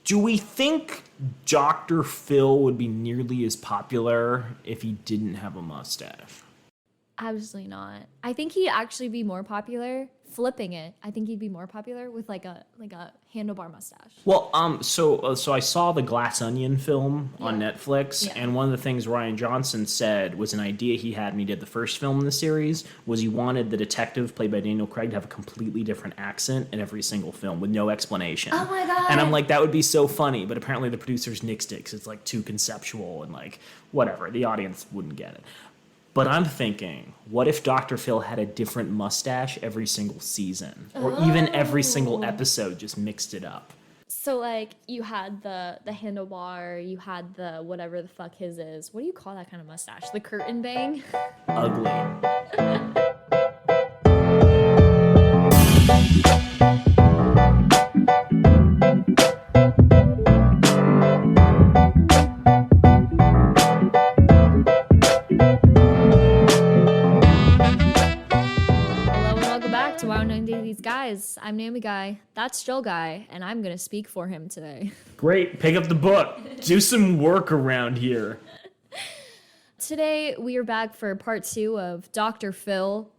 Do we think Dr. Phil would be nearly as popular if he didn't have a mustache? Absolutely not. I think he'd actually be more popular flipping it. I think he'd be more popular with like a handlebar mustache. Well, so I saw the Glass Onion film on Netflix, and one of the things Rian Johnson said was an idea he had when he did the first film in the series was he wanted the detective played by Daniel Craig to have a completely different accent in every single film with no explanation. Oh my god! And I'm like, that would be so funny, but apparently the producers nixed it because it's like too conceptual and like whatever, the audience wouldn't get it. But I'm thinking, what if Dr. Phil had a different mustache every single season? Or even every single episode, just mixed it up. So, like, you had the handlebar, you had the whatever the fuck his is. What do you call that kind of mustache? The curtain bang? Ugly. Guys, I'm Naomi Guy, that's Joel Guy, and I'm gonna speak for him today. Great, pick up the book. Do some work around here. Today, we are back for part 2 of Dr. Phil,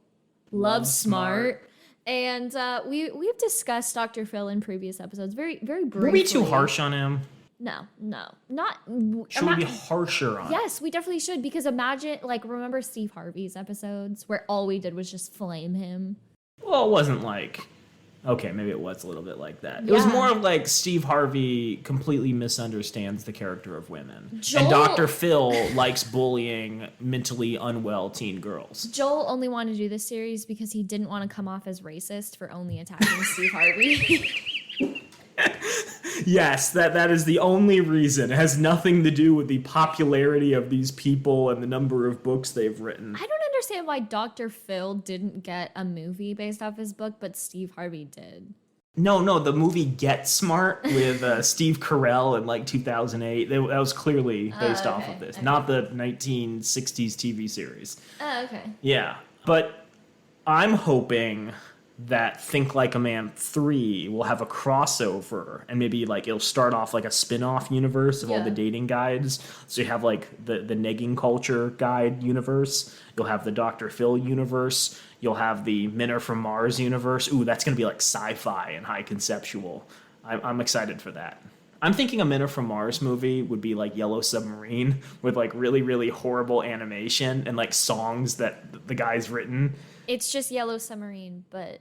Love Smart. And we've discussed Dr. Phil in previous episodes, very, very briefly. Were we too harsh on him? No. Should we be harsher on him? Yes, we definitely should, because imagine, like, remember Steve Harvey's episodes, where all we did was just flame him? Well, it wasn't like... Okay, maybe it was a little bit like that. It was more of like Steve Harvey completely misunderstands the character of women. And Dr. Phil likes bullying mentally unwell teen girls. Joel only wanted to do this series because he didn't want to come off as racist for only attacking Steve Harvey. Yes, that is the only reason. It has nothing to do with the popularity of these people and the number of books they've written. I don't understand why Dr. Phil didn't get a movie based off his book, but Steve Harvey did. No, the movie Get Smart with Steve Carell in like 2008, that was clearly based off of this, not the 1960s TV series. Oh, okay. Yeah, but I'm hoping that Think Like a Man 3 will have a crossover, and maybe like it'll start off like a spin-off universe of all the dating guides. So you have like the negging culture guide universe, you'll have the Dr. Phil universe, you'll have the Men Are From Mars universe. Ooh, that's gonna be like sci-fi and high conceptual. I'm excited for that. I'm thinking a Men Are From Mars movie would be like Yellow Submarine with like really, really horrible animation and like songs that the guy's written. It's just Yellow Submarine, but...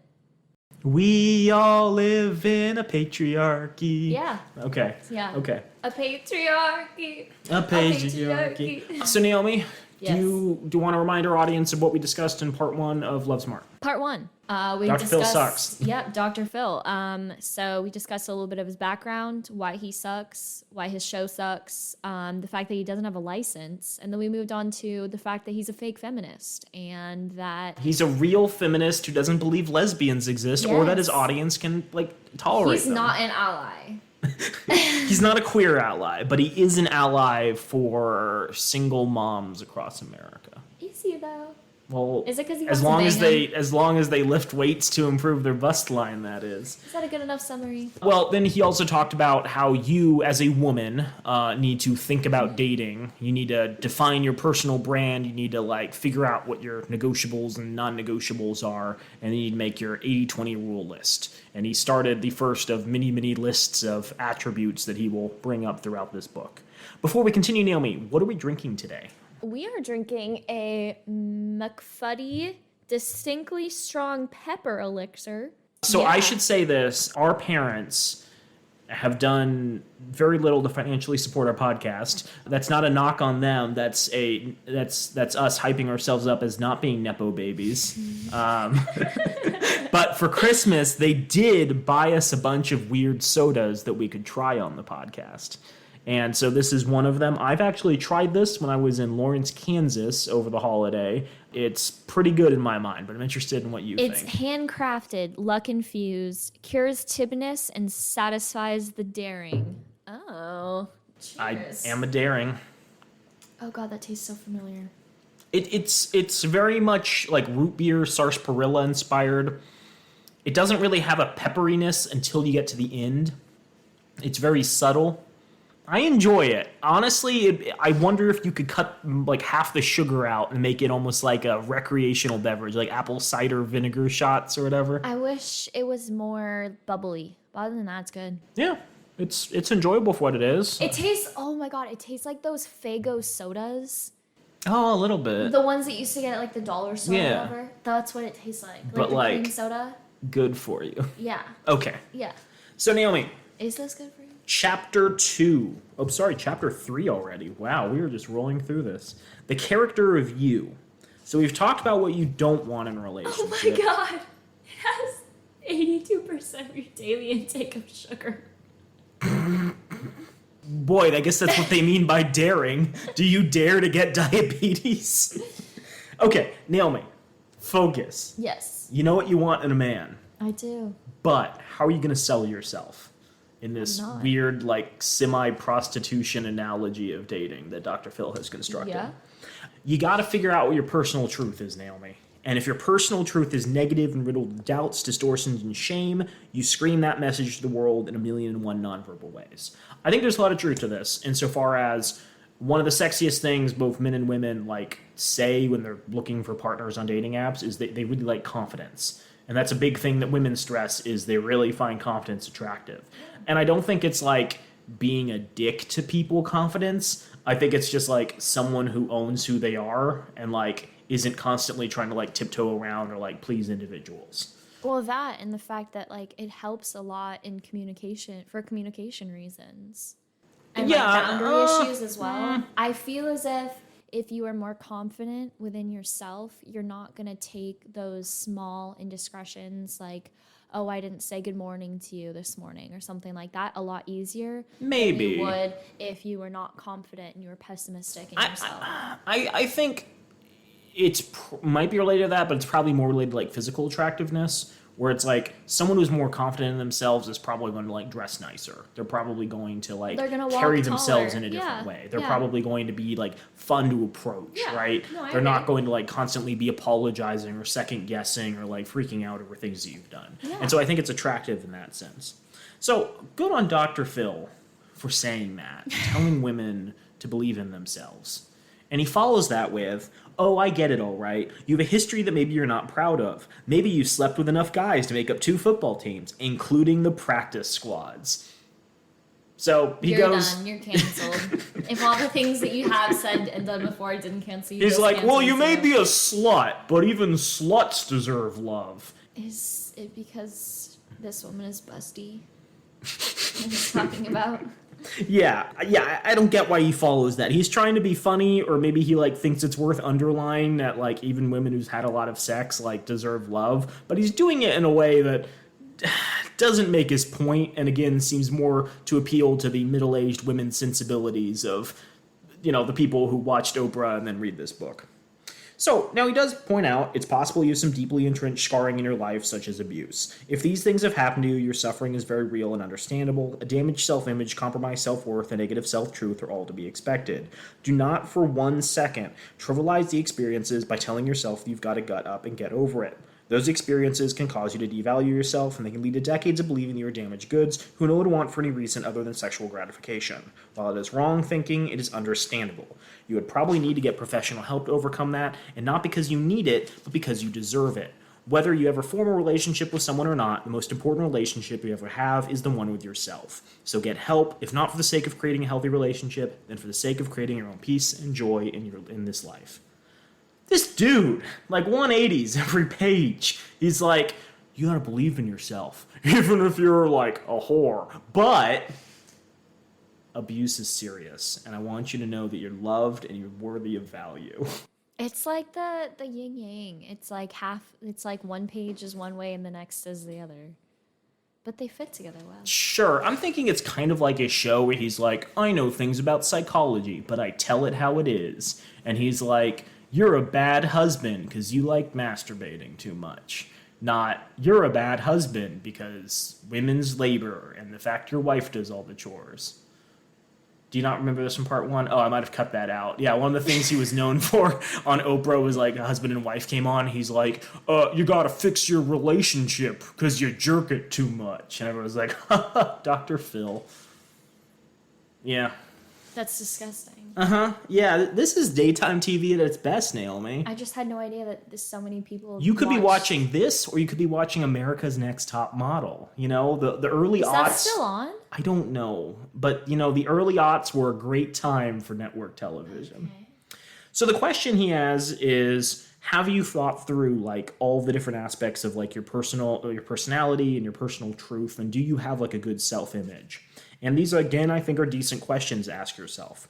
We all live in a patriarchy. Yeah. Okay. Yeah. Okay. A patriarchy. A patriarchy. So Naomi, yes. do you want to remind our audience of what we discussed in part 1 of Love Smart? Part 1. Dr. Phil sucks. Yep, Dr. Phil. So we discussed a little bit of his background, why he sucks, why his show sucks, the fact that he doesn't have a license, and then we moved on to the fact that he's a fake feminist, and that... He's a real feminist who doesn't believe lesbians exist or that his audience can, like, tolerate them. He's not an ally. He's not a queer ally, but he is an ally for single moms across America. Is he, though? Well, is it because he as long as they lift weights to improve their bust line, that is. Is that a good enough summary? Well, then he also talked about how you, as a woman, need to think about dating. You need to define your personal brand. You need to like figure out what your negotiables and non-negotiables are, and then you need to make your 80-20 rule list. And he started the first of many, many lists of attributes that he will bring up throughout this book. Before we continue, Naomi, what are we drinking today? We are drinking a McFuddy Distinctly Strong Pepper Elixir. So I should say this. Our parents have done very little to financially support our podcast. That's not a knock on them. That's us hyping ourselves up as not being Nepo babies. But for Christmas, they did buy us a bunch of weird sodas that we could try on the podcast. And so this is one of them. I've actually tried this when I was in Lawrence, Kansas over the holiday. It's pretty good in my mind, but I'm interested in what you think. It's handcrafted, luck-infused, cures tipsiness, and satisfies the daring. Oh, cheers. I am a daring. Oh, God, that tastes so familiar. It's very much like root beer, sarsaparilla inspired. It doesn't really have a pepperiness until you get to the end. It's very subtle. I enjoy it. Honestly, I wonder if you could cut like half the sugar out and make it almost like a recreational beverage, like apple cider vinegar shots or whatever. I wish it was more bubbly. But other than that, it's good. Yeah, it's enjoyable for what it is. It tastes, oh my God, it tastes like those Faygo sodas. Oh, a little bit. The ones that you used to get at like the dollar store Yeah. or whatever. That's what it tastes like. But the like cream soda. good for you. Yeah. Okay. Yeah. So Naomi, Is this good for you? Chapter 2. Oh, sorry, Chapter 3 already. Wow, we were just rolling through this. The character of you. So we've talked about what you don't want in a relationship. Oh my God. It has 82% of your daily intake of sugar. Boy, I guess that's what they mean by daring. Do you dare to get diabetes? Okay, Naomi, focus. Yes. You know what you want in a man, I do. but how are you going to sell yourself in this I'm not. weird, like, semi-prostitution analogy of dating that Dr. Phil has constructed? Yeah. You got to figure out what your personal truth is, Naomi. And if your personal truth is negative and riddled with doubts, distortions, and shame, you scream that message to the world in 1,000,001 nonverbal ways. I think there's a lot of truth to this, insofar as one of the sexiest things both men and women like say when they're looking for partners on dating apps is that they really like confidence. And that's a big thing that women stress, is they really find confidence attractive. And I don't think it's like being a dick to people confidence. I think it's just like someone who owns who they are and like isn't constantly trying to like tiptoe around or like please individuals. Well, that and the fact that like it helps a lot in communication for communication reasons. And Yeah, like boundary issues as well. I feel as if you are more confident within yourself, you're not going to take those small indiscretions like, oh, I didn't say good morning to you this morning or something like that a lot easier Maybe. than you would if you were not confident and you were pessimistic in yourself. I think might be related to that, but it's probably more related to like physical attractiveness, where it's like someone who's more confident in themselves is probably going to like dress nicer. They're probably going to like They're gonna carry walk themselves taller. in a different Yeah, way. They're yeah. probably going to be like fun to approach, Yeah. right? No, I They're not agree. going to like constantly be apologizing or second guessing or like freaking out over things that you've done. Yeah. And so I think it's attractive in that sense. So good on Dr. Phil for saying that, telling women to believe in themselves. And he follows that with, oh, I get it all right. You have a history that maybe you're not proud of. Maybe you slept with enough guys to make up 2 football teams, including the practice squads. So he You're goes... done. You're canceled. If all the things that you have said and done before didn't cancel you, He's just like, well, cancel you may too. be a slut, but even sluts deserve love. Is it because this woman is busty? What he's talking about? Yeah, I don't get why he follows that. He's trying to be funny, or maybe he like thinks it's worth underlying that like even women who's had a lot of sex like deserve love, but he's doing it in a way that doesn't make his point, and again seems more to appeal to the middle-aged women's sensibilities of, you know, the people who watched Oprah and then read this book. So, now he does point out it's possible you have some deeply entrenched scarring in your life, such as abuse. If these things have happened to you, your suffering is very real and understandable. A damaged self-image, compromised self-worth, and negative self-truth are all to be expected. Do not for 1 second trivialize the experiences by telling yourself that you've got to gut up and get over it. Those experiences can cause you to devalue yourself, and they can lead to decades of believing that you are damaged goods who no one would want for any reason other than sexual gratification. While it is wrong thinking, it is understandable. You would probably need to get professional help to overcome that, and not because you need it, but because you deserve it. Whether you ever form a relationship with someone or not, the most important relationship you ever have is the one with yourself. So get help, if not for the sake of creating a healthy relationship, then for the sake of creating your own peace and joy in this life. This dude, like 180s every page. He's like, you gotta believe in yourself, even if you're like a whore. But abuse is serious, and I want you to know that you're loved and you're worthy of value. It's like the yin yang. It's like one page is one way and the next is the other. But they fit together well. Sure, I'm thinking it's kind of like a show where he's like, I know things about psychology, but I tell it how it is. And he's like, you're a bad husband because you like masturbating too much. Not, you're a bad husband because women's labor and the fact your wife does all the chores. Do you not remember this from part 1? Oh, I might have cut that out. Yeah, one of the things he was known for on Oprah was like a husband and wife came on. He's like, you got to fix your relationship because you jerk it too much. And everyone was like, Dr. Phil. Yeah. That's disgusting. Yeah, this is daytime TV at its best, Naomi. I just had no idea that there's so many people. You could be watching this, or you could be watching America's Next Top Model. You know, the early aughts. Is that still on? I don't know. But, you know, the early aughts were a great time for network television. Okay. So the question he has is, have you thought through, like, all the different aspects of, like, your personality and your personal truth, and do you have, like, a good self-image? And these, again, I think are decent questions to ask yourself.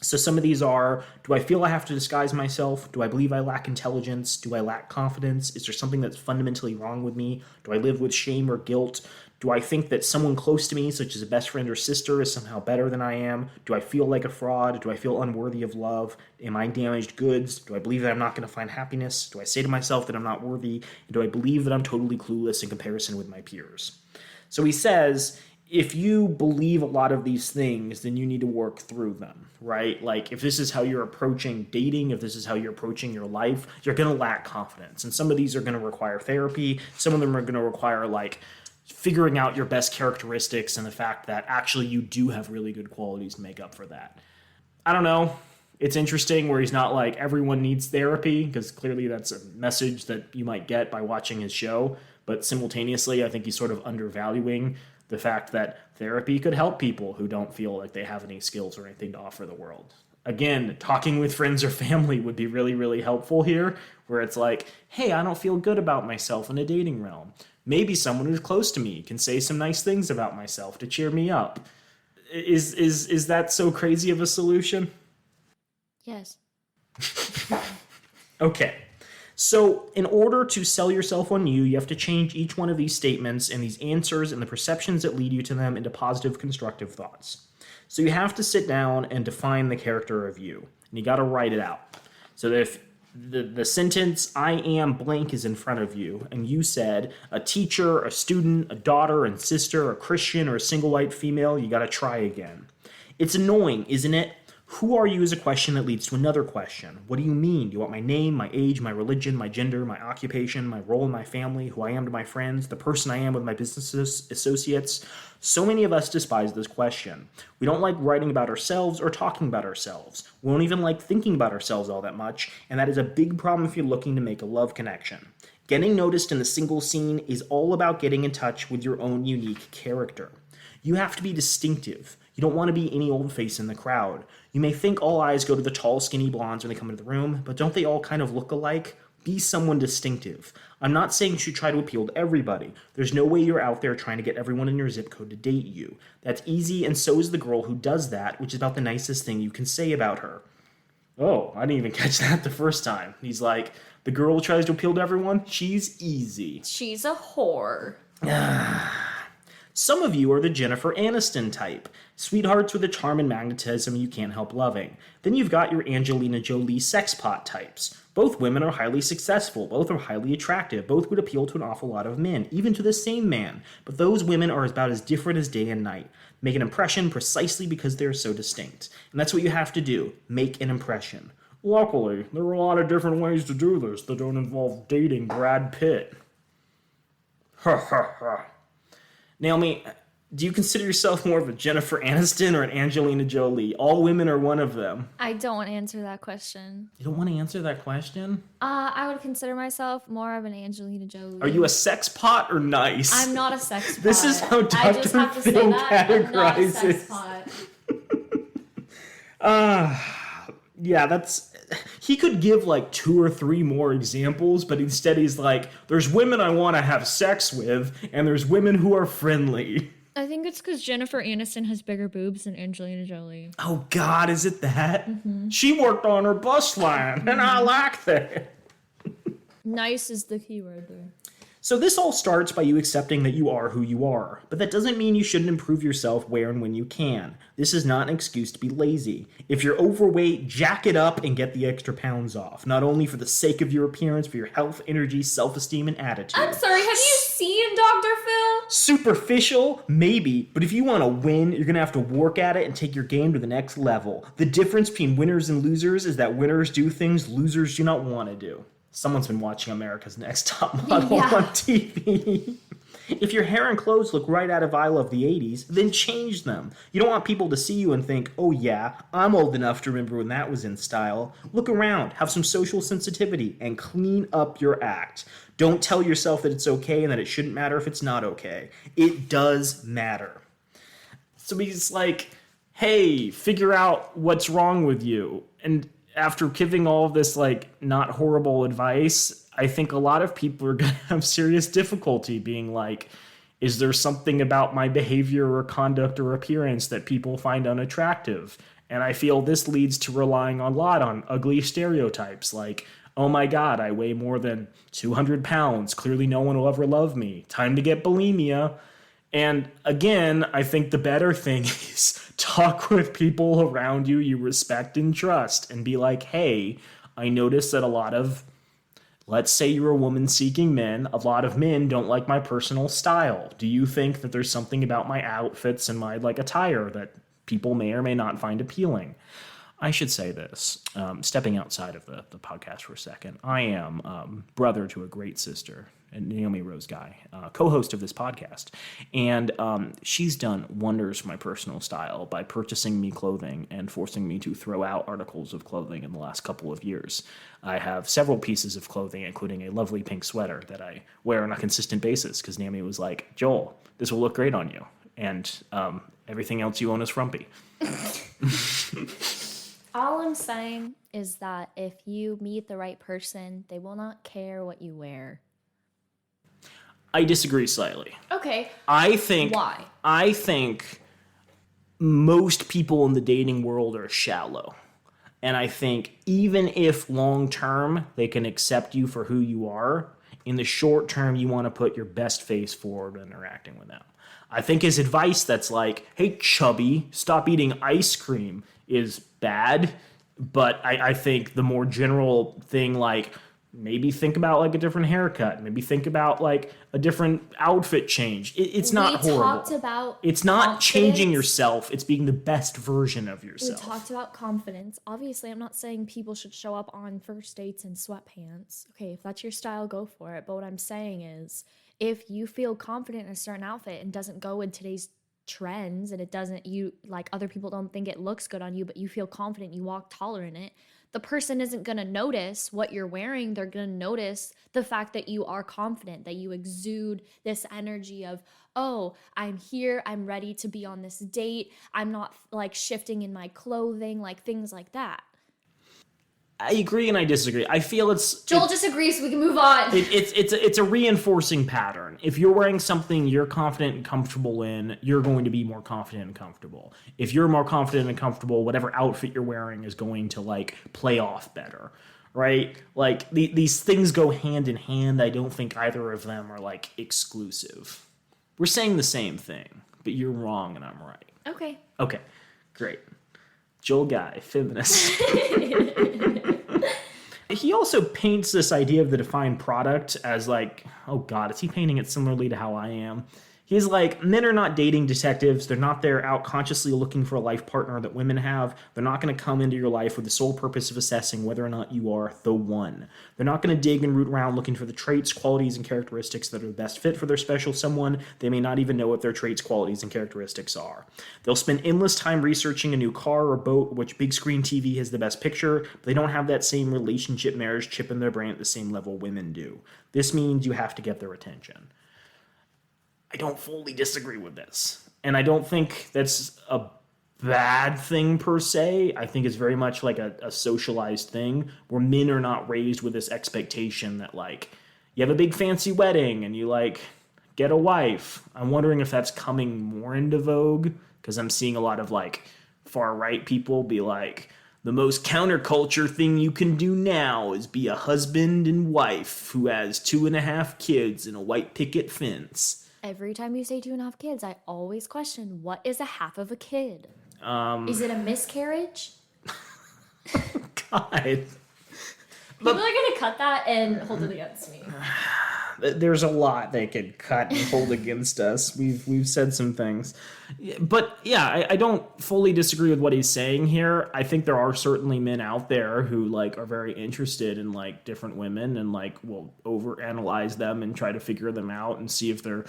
So some of these are, do I feel I have to disguise myself? Do I believe I lack intelligence? Do I lack confidence? Is there something that's fundamentally wrong with me? Do I live with shame or guilt? Do I think that someone close to me, such as a best friend or sister, is somehow better than I am? Do I feel like a fraud? Do I feel unworthy of love? Am I damaged goods? Do I believe that I'm not going to find happiness? Do I say to myself that I'm not worthy? And do I believe that I'm totally clueless in comparison with my peers? So he says, if you believe a lot of these things, then you need to work through them, right? Like, if this is how you're approaching dating, if this is how you're approaching your life, you're going to lack confidence. And some of these are going to require therapy. Some of them are going to require, like, figuring out your best characteristics and the fact that actually you do have really good qualities to make up for that. I don't know. It's interesting where he's not like, everyone needs therapy, because clearly that's a message that you might get by watching his show. But simultaneously, I think he's sort of undervaluing the fact that therapy could help people who don't feel like they have any skills or anything to offer the world. Again, talking with friends or family would be really, really helpful here, where it's like, hey, I don't feel good about myself in a dating realm. Maybe someone who's close to me can say some nice things about myself to cheer me up. Is that so crazy of a solution? Yes. Okay. So in order to sell yourself on you have to change each one of these statements and these answers and the perceptions that lead you to them into positive, constructive thoughts. So you have to sit down and define the character of you, and you got to write it out. So that if the sentence, I am blank, is in front of you, and you said a teacher, a student, a daughter and sister, a Christian, or a single white female, you got to try again. It's annoying, isn't it? Who are you is a question that leads to another question. What do you mean? Do you want my name, my age, my religion, my gender, my occupation, my role in my family, who I am to my friends, the person I am with my business associates? So many of us despise this question. We don't like writing about ourselves or talking about ourselves. We don't even like thinking about ourselves all that much, and that is a big problem if you're looking to make a love connection. Getting noticed in the single scene is all about getting in touch with your own unique character. You have to be distinctive. You don't want to be any old face in the crowd. You may think all eyes go to the tall, skinny blondes when they come into the room, but don't they all kind of look alike? Be someone distinctive. I'm not saying you should try to appeal to everybody. There's no way you're out there trying to get everyone in your zip code to date you. That's easy, and so is the girl who does that, which is about the nicest thing you can say about her. Oh, I didn't even catch that the first time. He's like, the girl who tries to appeal to everyone, she's easy. She's a whore. Some of you are the Jennifer Aniston type. Sweethearts with a charm and magnetism you can't help loving. Then you've got your Angelina Jolie sexpot types. Both women are highly successful, both are highly attractive, both would appeal to an awful lot of men, even to the same man. But those women are about as different as day and night. Make an impression precisely because they're so distinct. And that's what you have to do, make an impression. Luckily, there are a lot of different ways to do this that don't involve dating Brad Pitt. Ha ha ha. Naomi, do you consider yourself more of a Jennifer Aniston or an Angelina Jolie? All women are one of them. I don't want to answer that question. You don't want to answer that question? I would consider myself more of an Angelina Jolie. Are you a sex pot or nice? I'm not a sex pot. This is how Dr. Phil categorizes. Yeah, that's... He could give like 2 or 3 more examples, but instead he's like, there's women I want to have sex with, and there's women who are friendly. I think it's because Jennifer Aniston has bigger boobs than Angelina Jolie. Oh, God, is it that? Mm-hmm. She worked on her bus line, and I like that. Nice is the key word there. So this all starts by you accepting that you are who you are, but that doesn't mean you shouldn't improve yourself where and when you can. This is not an excuse to be lazy. If you're overweight, jack it up and get the extra pounds off, not only for the sake of your appearance, for your health, energy, self-esteem, and attitude. I'm sorry, have you seen Dr. Phil? Superficial? Maybe, but if you want to win, you're going to have to work at it and take your game to the next level. The difference between winners and losers is that winners do things losers do not want to do. Someone's been watching America's Next Top Model on TV. If your hair and clothes look right out of I Love the 80s, then change them. You don't want people to see you and think, oh yeah, I'm old enough to remember when that was in style. Look around, have some social sensitivity, and clean up your act. Don't tell yourself that it's okay and that it shouldn't matter if it's not okay. It does matter. So he's like, hey, figure out what's wrong with you. And after giving all of this, like, not horrible advice, I think a lot of people are going to have serious difficulty being like, is there something about my behavior or conduct or appearance that people find unattractive? And I feel this leads to relying a lot on ugly stereotypes like, oh my God, I weigh more than 200 pounds. Clearly no one will ever love me. Time to get bulimia. And again, I think the better thing is talk with people around you you respect and trust and be like, hey, I noticed that a lot of, let's say you're a woman seeking men, a lot of men don't like my personal style. Do you think that there's something about my outfits and my like attire that people may or may not find appealing? I should say this, stepping outside of the podcast for a second. I am brother to a great sister, Naomi Rose Guy, co-host of this podcast. And she's done wonders for my personal style by purchasing me clothing and forcing me to throw out articles of clothing in the last couple of years. I have several pieces of clothing, including a lovely pink sweater that I wear on a consistent basis because Naomi was like, Joel, this will look great on you. And everything else you own is frumpy. All I'm saying is that if you meet the right person, they will not care what you wear. I disagree slightly. Okay. Why? I think most people in the dating world are shallow. And I think even if long term they can accept you for who you are, in the short term you want to put your best face forward when interacting with them. I think his advice that's like, hey, chubby, stop eating ice cream is bad. But I think the more general thing, like, maybe think about like a different haircut. Maybe think about like a different outfit change. It's not horrible. We talked about it's not confidence. Changing yourself. It's being the best version of yourself. We talked about confidence. Obviously, I'm not saying people should show up on first dates in sweatpants. Okay, if that's your style, go for it. But what I'm saying is, if you feel confident in a certain outfit and doesn't go in today's trends and it doesn't, you like other people don't think it looks good on you, but you feel confident, you walk taller in it, the person isn't going to notice what you're wearing. They're going to notice the fact that you are confident, that you exude this energy of, oh, I'm here, I'm ready to be on this date, I'm not like shifting in my clothing, like things like that. I agree and I disagree. I feel Joel disagrees, so we can move on. It's a reinforcing pattern. If you're wearing something you're confident and comfortable in, you're going to be more confident and comfortable. If you're more confident and comfortable, whatever outfit you're wearing is going to like play off better, right? Like these things go hand in hand. I don't think either of them are like exclusive. We're saying the same thing, but you're wrong and I'm right. Okay, great. Joel Guy, feminist. He also paints this idea of the defined product as like, oh God, is he painting it similarly to how I am? He's like, men are not dating detectives. They're not there out consciously looking for a life partner that women have. They're not going to come into your life with the sole purpose of assessing whether or not you are the one. They're not going to dig and root around looking for the traits, qualities, and characteristics that are the best fit for their special someone. They may not even know what their traits, qualities, and characteristics are. They'll spend endless time researching a new car or boat, which big screen TV has the best picture, but they don't have that same relationship marriage chip in their brain at the same level women do. This means you have to get their attention. I don't fully disagree with this. And I don't think that's a bad thing per se. I think it's very much like a socialized thing where men are not raised with this expectation that like you have a big fancy wedding and you like get a wife. I'm wondering if that's coming more into vogue because I'm seeing a lot of like far right people be like, The most counterculture thing you can do now is be a husband and wife who has 2.5 kids and a white picket fence. Every time you say 2.5 kids, I always question, what is a half of a kid? Is it a miscarriage? God. People are going to cut that and hold it against me. There's a lot they could cut and hold against us. We've said some things. But yeah, I don't fully disagree with what he's saying here. I think there are certainly men out there who like are very interested in like different women and like will overanalyze them and try to figure them out and see if they're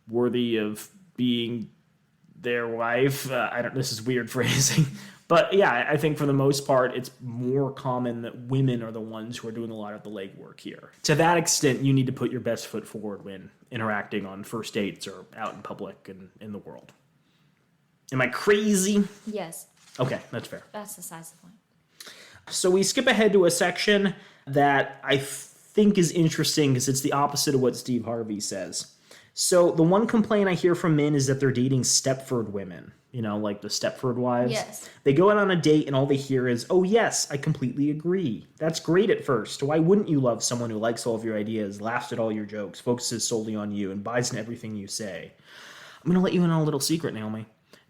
worthy of being their wife. This is weird phrasing. But yeah, I think for the most part, it's more common that women are the ones who are doing a lot of the legwork here. To that extent, you need to put your best foot forward when interacting on first dates or out in public and in the world. Am I crazy? Yes. Okay, that's fair. That's the size of the point. So we skip ahead to a section that I think is interesting because it's the opposite of what Steve Harvey says. So the one complaint I hear from men is that they're dating Stepford women. You know, like the Stepford wives. Yes. They go out on a date and all they hear is, oh yes, I completely agree. That's great at first. Why wouldn't you love someone who likes all of your ideas, laughs at all your jokes, focuses solely on you, and buys in everything you say? I'm going to let you in on a little secret, Naomi.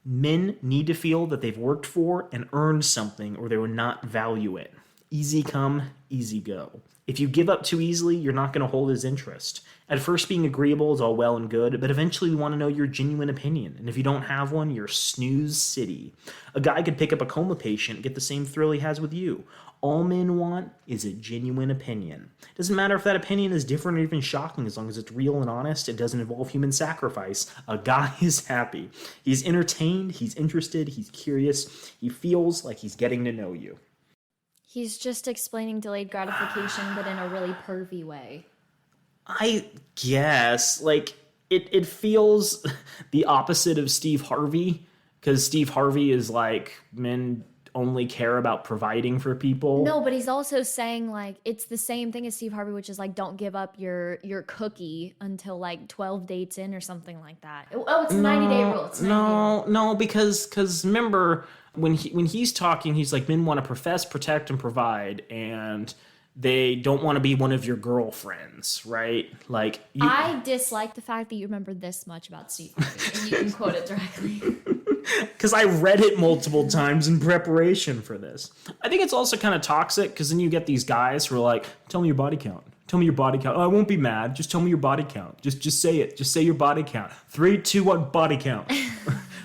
Men need to feel that they've worked for and earned something or they will not value it. Easy come, easy go. If you give up too easily, you're not going to hold his interest. At first, being agreeable is all well and good, but eventually we want to know your genuine opinion. And if you don't have one, you're snooze city. A guy could pick up a coma patient and get the same thrill he has with you. All men want is a genuine opinion. It doesn't matter if that opinion is different or even shocking, as long as it's real and honest, it doesn't involve human sacrifice. A guy is happy. He's entertained, he's interested, he's curious, he feels like he's getting to know you. He's just explaining delayed gratification, but in a really pervy way. I guess. Like, it feels the opposite of Steve Harvey, because Steve Harvey is like, men only care about providing for people. No, but he's also saying, like, it's the same thing as Steve Harvey, which is, like, don't give up your cookie until, like, 12 dates in or something like that. Oh, it's a 90-day rule. It's 90 day. No, because remember, when he's talking, he's like, men want to profess, protect, and provide, and they don't want to be one of your girlfriends, right? Like, I dislike the fact that you remember this much about Steve Harvey, and you can quote it directly. Because I read it multiple times in preparation for this. I think it's also kind of toxic because then you get these guys who are like, tell me your body count. Tell me your body count. Oh, I won't be mad. Just tell me your body count. Just say it. Just say your body count. 3, 2, 1, body count.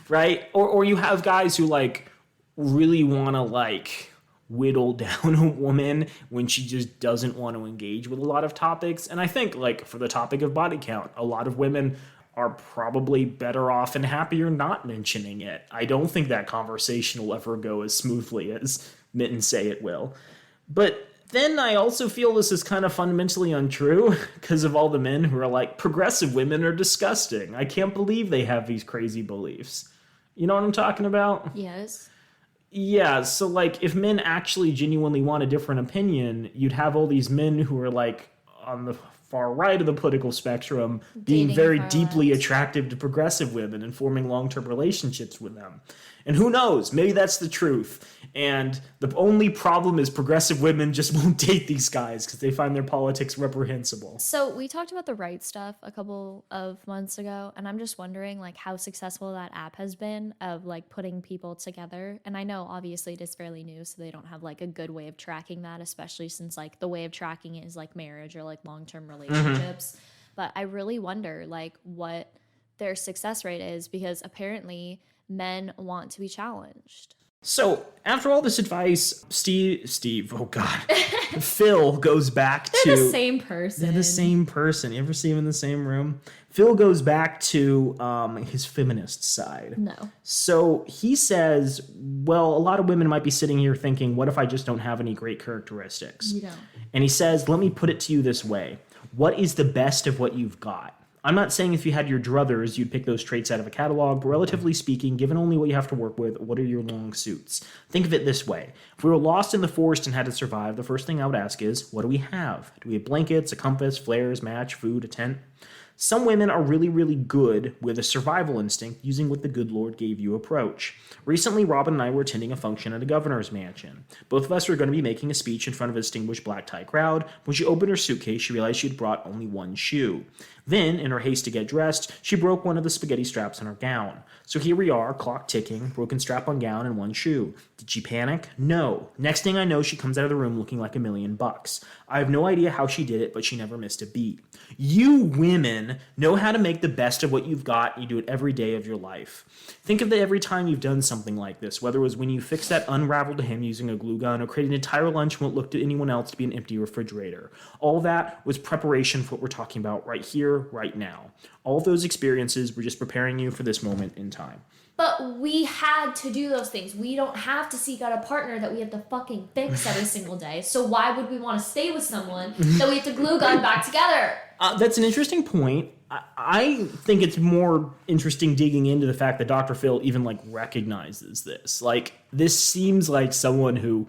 Right? Or you have guys who like really want to like whittle down a woman when she just doesn't want to engage with a lot of topics. And I think like for the topic of body count, a lot of women are probably better off and happier not mentioning it. I don't think that conversation will ever go as smoothly as mittens say it will. But then I also feel this is kind of fundamentally untrue because of all the men who are like, progressive women are disgusting. I can't believe they have these crazy beliefs. You know what I'm talking about? Yes. Yeah, so like if men actually genuinely want a different opinion, you'd have all these men who are like on the far right of the political spectrum being very deeply attractive to progressive women and forming long-term relationships with them. And who knows, maybe that's the truth. And the only problem is progressive women just won't date these guys because they find their politics reprehensible. So we talked about the right stuff a couple of months ago, and I'm just wondering like how successful that app has been of like putting people together. And I know obviously it is fairly new, so they don't have like a good way of tracking that, especially since like the way of tracking it is like marriage or like long-term relationships. Mm-hmm. But I really wonder like what their success rate is because apparently men want to be challenged. So after all this advice, Steve, oh God, Phil goes back to... They're the same person. They're the same person. You ever see him in the same room? Phil goes back to his feminist side. No. So he says, well, a lot of women might be sitting here thinking, what if I just don't have any great characteristics? You don't. And he says, let me put it to you this way. What is the best of what you've got? I'm not saying if you had your druthers, you'd pick those traits out of a catalog, but relatively speaking, given only what you have to work with, what are your long suits? Think of it this way. If we were lost in the forest and had to survive, the first thing I would ask is, what do we have? Do we have blankets, a compass, flares, match, food, a tent? Some women are really, really good with a survival instinct using what the good Lord gave you approach. Recently, Robin and I were attending a function at a governor's mansion. Both of us were going to be making a speech in front of a distinguished black tie crowd. When she opened her suitcase, she realized she had brought only one shoe. Then, in her haste to get dressed, she broke one of the spaghetti straps on her gown. So here we are, clock ticking, broken strap on gown and one shoe. Did she panic? No. Next thing I know, she comes out of the room looking like $1,000,000. I have no idea how she did it, but she never missed a beat. You women know how to make the best of what you've got, and you do it every day of your life. Think of every time you've done something like this, whether it was when you fixed that unraveled hem using a glue gun or created an entire lunch and won't look to anyone else to be an empty refrigerator. All that was preparation for what we're talking about right here, right now. All of those experiences were just preparing you for this moment in time. But we had to do those things. We don't have to seek out a partner that we have to fucking fix every single day. So why would we want to stay with someone that we have to glue gun back together? That's an interesting point. I think it's more interesting digging into the fact that Dr. Phil even recognizes this. This seems like someone who,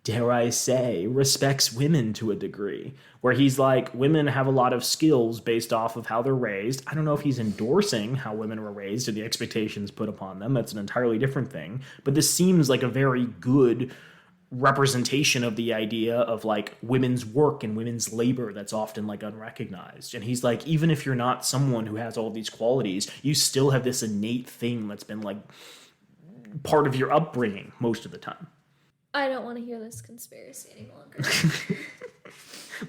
dare I say, respects women to a degree, where he's like, women have a lot of skills based off of how they're raised. I don't know if he's endorsing how women were raised or the expectations put upon them. That's an entirely different thing. But this seems like a very good representation of the idea of women's work and women's labor that's often unrecognized. And he's like, even if you're not someone who has all these qualities, you still have this innate thing that's been part of your upbringing most of the time. I don't want to hear this conspiracy any longer.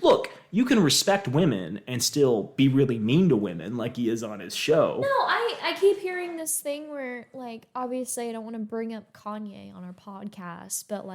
Look, you can respect women and still be really mean to women like he is on his show. No, I keep hearing this thing where, obviously I don't want to bring up Kanye on our podcast, but,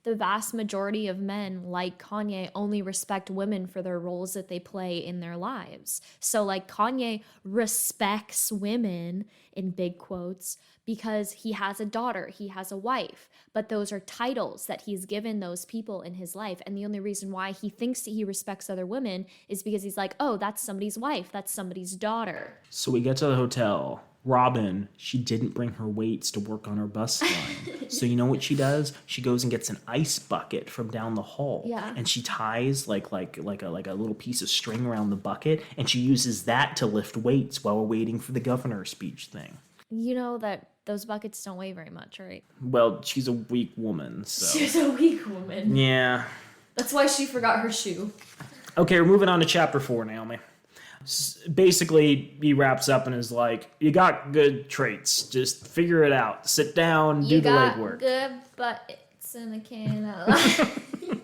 the vast majority of men, like Kanye, only respect women for their roles that they play in their lives. So, Kanye respects women, in big quotes, because he has a daughter, he has a wife, but those are titles that he's given those people in his life. And the only reason why he thinks that he respects other women is because he's like, oh, that's somebody's wife, that's somebody's daughter. So we get to the hotel. Robin, she didn't bring her weights to work on her bus line. So you know what she does? She goes and gets an ice bucket from down the hall. Yeah. And she ties like a little piece of string around the bucket, and she uses that to lift weights while we're waiting for the governor's speech thing. You know that those buckets don't weigh very much, right? Well, she's a weak woman, so. She's a weak woman. Yeah. That's why she forgot her shoe. Okay, we're moving on to chapter 4, Naomi. Basically, he wraps up and is like, you got good traits. Just figure it out. Sit down, do the legwork. Good butts in a can of life.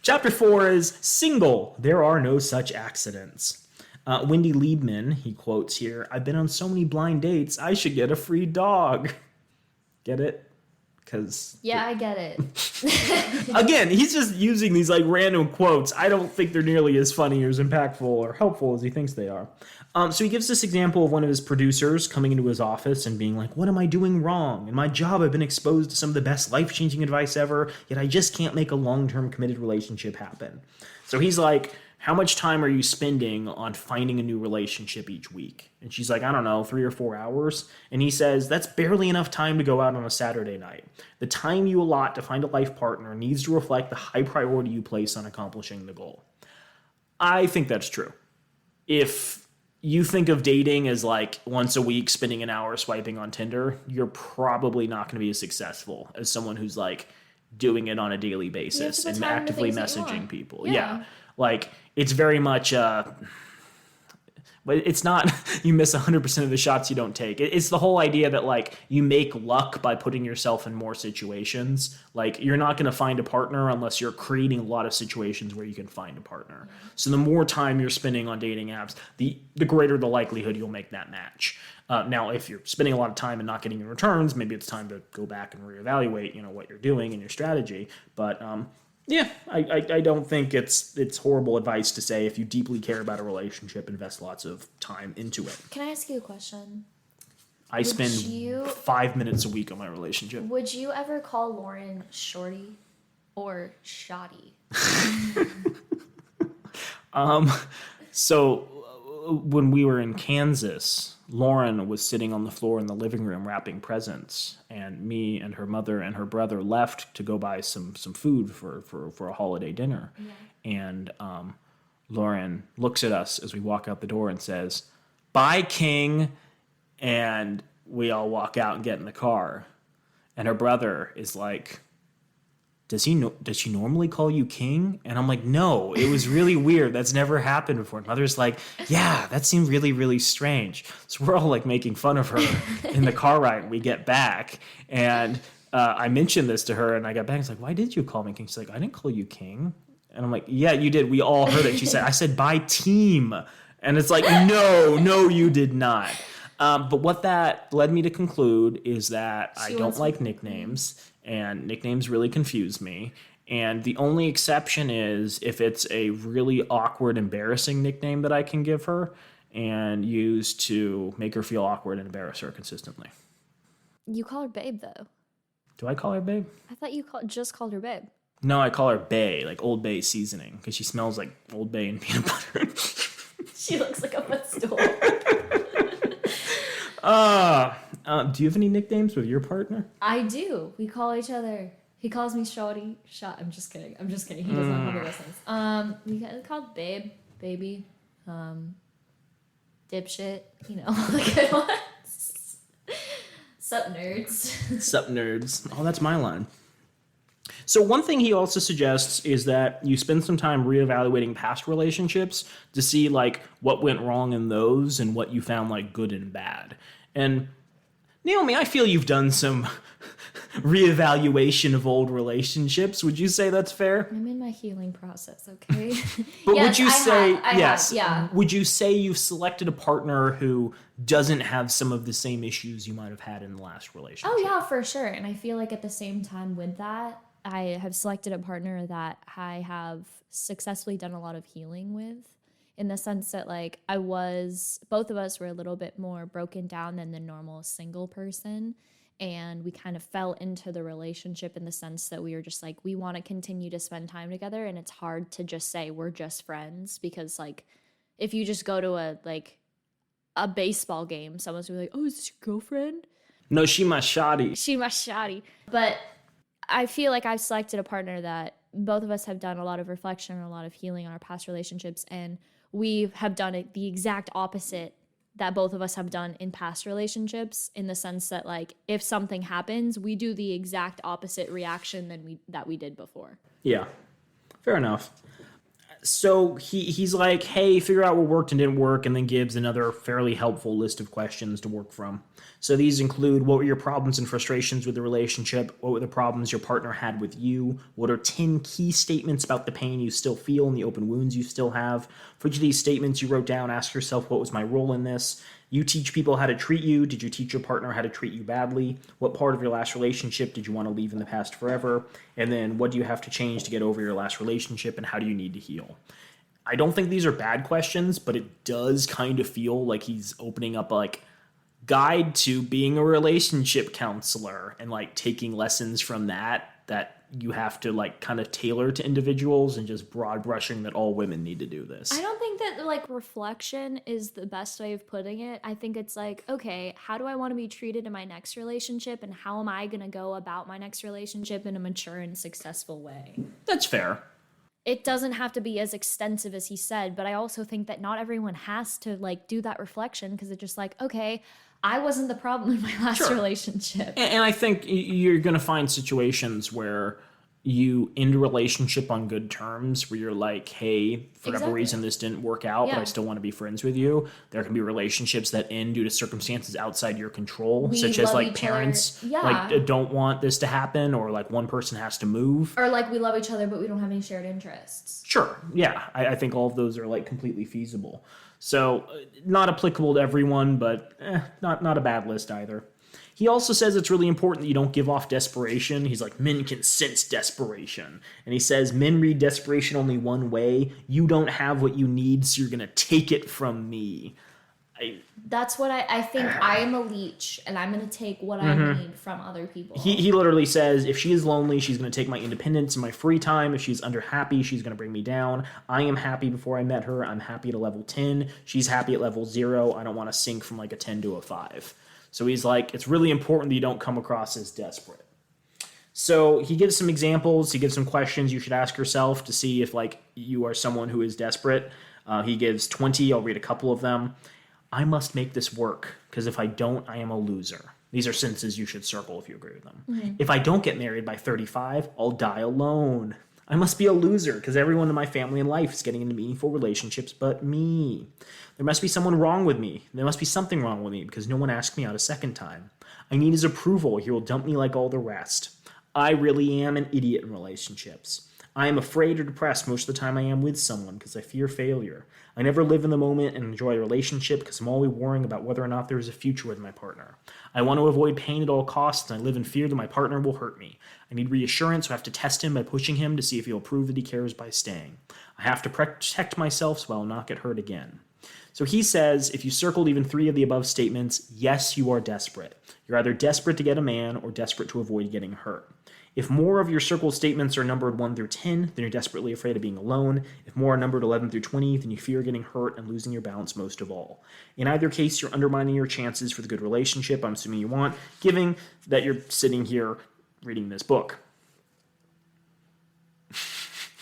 Chapter 4 is Single. There are no such accidents. Wendy Liebman, he quotes here, I've been on so many blind dates, I should get a free dog. Get it? Yeah, I get it. Again, he's just using these random quotes. I don't think they're nearly as funny or as impactful or helpful as he thinks they are. So he gives this example of one of his producers coming into his office and being like, what am I doing wrong? In my job, I've been exposed to some of the best life-changing advice ever, yet I just can't make a long-term committed relationship happen. So he's like, how much time are you spending on finding a new relationship each week? And she's like, I don't know, 3 or 4 hours. And he says, that's barely enough time to go out on a Saturday night. The time you allot to find a life partner needs to reflect the high priority you place on accomplishing the goal. I think that's true. If you think of dating as once a week spending an hour swiping on Tinder, you're probably not going to be as successful as someone who's doing it on a daily basis and actively messaging people. Yeah. It's very much, but it's not, you miss 100% of the shots you don't take. It's the whole idea that you make luck by putting yourself in more situations. You're not going to find a partner unless you're creating a lot of situations where you can find a partner. So the more time you're spending on dating apps, the greater the likelihood you'll make that match. Now, if you're spending a lot of time and not getting any returns, maybe it's time to go back and reevaluate, what you're doing and your strategy. But, yeah, I don't think it's horrible advice to say if you deeply care about a relationship, invest lots of time into it. Can I ask you a question? I spend 5 minutes a week on my relationship. Would you ever call Lauren shorty or shoddy? So when we were in Kansas, Lauren was sitting on the floor in the living room wrapping presents, and me and her mother and her brother left to go buy some food for a holiday dinner. Yeah. And Lauren looks at us as we walk out the door and says, "Bye, King." And we all walk out and get in the car. And her brother is like, does she normally call you King? And I'm like, no, it was really weird. That's never happened before. And Mother's like, yeah, that seemed really, really strange. So we're all like making fun of her in the car ride when we get back. And I mentioned this to her and I got back. It's like, why did you call me King? She's like, I didn't call you King. And I'm like, yeah, you did. We all heard it. She said, I said, bye, team. And it's like, no, you did not. But what that led me to conclude is that I don't like nicknames, and nicknames really confuse me. And the only exception is if it's a really awkward, embarrassing nickname that I can give her and use to make her feel awkward and embarrass her consistently. You call her babe, though. Do I call her babe? I thought you just called her babe. No, I call her Bay, like Old Bay seasoning, because she smells like Old Bay and peanut butter. She looks like a footstool. Do you have any nicknames with your partner? I do. We call each other. He calls me Shorty. I'm just kidding. He doesn't know how to listen. We get called babe, baby, dipshit. You know, the good ones. Sup, nerds. Sup, nerds. Oh, that's my line. So one thing he also suggests is that you spend some time reevaluating past relationships to see like what went wrong in those and what you found like good and bad. And Naomi, I feel you've done some reevaluation of old relationships. Would you say that's fair? I'm in my healing process, okay? But yes, would you say yes? Yeah. Would you say you've selected a partner who doesn't have some of the same issues you might have had in the last relationship? Oh yeah, for sure. And I feel like at the same time with that, I have selected a partner that I have successfully done a lot of healing with, in the sense that like both of us were a little bit more broken down than the normal single person. And we kind of fell into the relationship in the sense that we were just like, we want to continue to spend time together. And it's hard to just say we're just friends, because like, if you just go to a baseball game, someone's gonna be like, oh, is this your girlfriend? No, she my shawty. She my shawty. But I feel like I've selected a partner that both of us have done a lot of reflection and a lot of healing on our past relationships, and we have done it the exact opposite that both of us have done in past relationships, in the sense that like if something happens, we do the exact opposite reaction that we did before. Yeah, fair enough. So he's like, hey, figure out what worked and didn't work, and then gives another fairly helpful list of questions to work from. So these include, what were your problems and frustrations with the relationship? What were the problems your partner had with you? What are 10 key statements about the pain you still feel and the open wounds you still have? For each of these statements you wrote down, ask yourself, what was my role in this? You teach people how to treat you. Did you teach your partner how to treat you badly? What part of your last relationship did you want to leave in the past forever? And then what do you have to change to get over your last relationship, and how do you need to heal? I don't think these are bad questions, but it does kind of feel like he's opening up like guide to being a relationship counselor and like taking lessons from that you have to like kind of tailor to individuals, and just broad brushing that all women need to do this. I don't think that like reflection is the best way of putting it. I think it's like, okay, how do I want to be treated in my next relationship, and how am I going to go about my next relationship in a mature and successful way? That's fair. It doesn't have to be as extensive as he said, but I also think that not everyone has to like do that reflection, because it's just like, okay, I wasn't the problem in my last relationship. And I think you're going to find situations where you end a relationship on good terms, where you're like, hey, for whatever reason this didn't work out, but I still want to be friends with you. There can be relationships that end due to circumstances outside your control, such as like parents like don't want this to happen, or like one person has to move. Or like we love each other, but we don't have any shared interests. Sure. Yeah. I think all of those are like completely feasible. So not applicable to everyone, but not a bad list either. He also says it's really important that you don't give off desperation. He's like, men can sense desperation. And he says, men read desperation only one way. You don't have what you need, so you're going to take it from me. That's what I think. I am a leech, and I'm going to take what I need from other people. He literally says, if she is lonely, she's going to take my independence and my free time. If she's unhappy, she's going to bring me down. I am happy before I met her. I'm happy at a level 10. She's happy at level 0. I don't want to sink from like a 10 to a 5. So he's like, it's really important that you don't come across as desperate. So he gives some examples. He gives some questions you should ask yourself to see if like you are someone who is desperate. He gives 20. I'll read a couple of them. I must make this work because if I don't, I am a loser. These are sentences you should circle if you agree with them. Mm-hmm. If I don't get married by 35, I'll die alone. I must be a loser because everyone in my family and life is getting into meaningful relationships but me. There must be someone wrong with me. There must be something wrong with me because no one asked me out a second time. I need his approval. He will dump me like all the rest. I really am an idiot in relationships. I am afraid or depressed most of the time I am with someone because I fear failure. I never live in the moment and enjoy a relationship because I'm always worrying about whether or not there is a future with my partner. I want to avoid pain at all costs, and I live in fear that my partner will hurt me. I need reassurance, so I have to test him by pushing him to see if he'll prove that he cares by staying. I have to protect myself so I'll not get hurt again. So he says, if you circled even 3 of the above statements, yes, you are desperate. You're either desperate to get a man or desperate to avoid getting hurt. If more of your circled statements are numbered 1 through 10, then you're desperately afraid of being alone. If more are numbered 11 through 20, then you fear getting hurt and losing your balance most of all. In either case, you're undermining your chances for the good relationship I'm assuming you want, given that you're sitting here reading this book.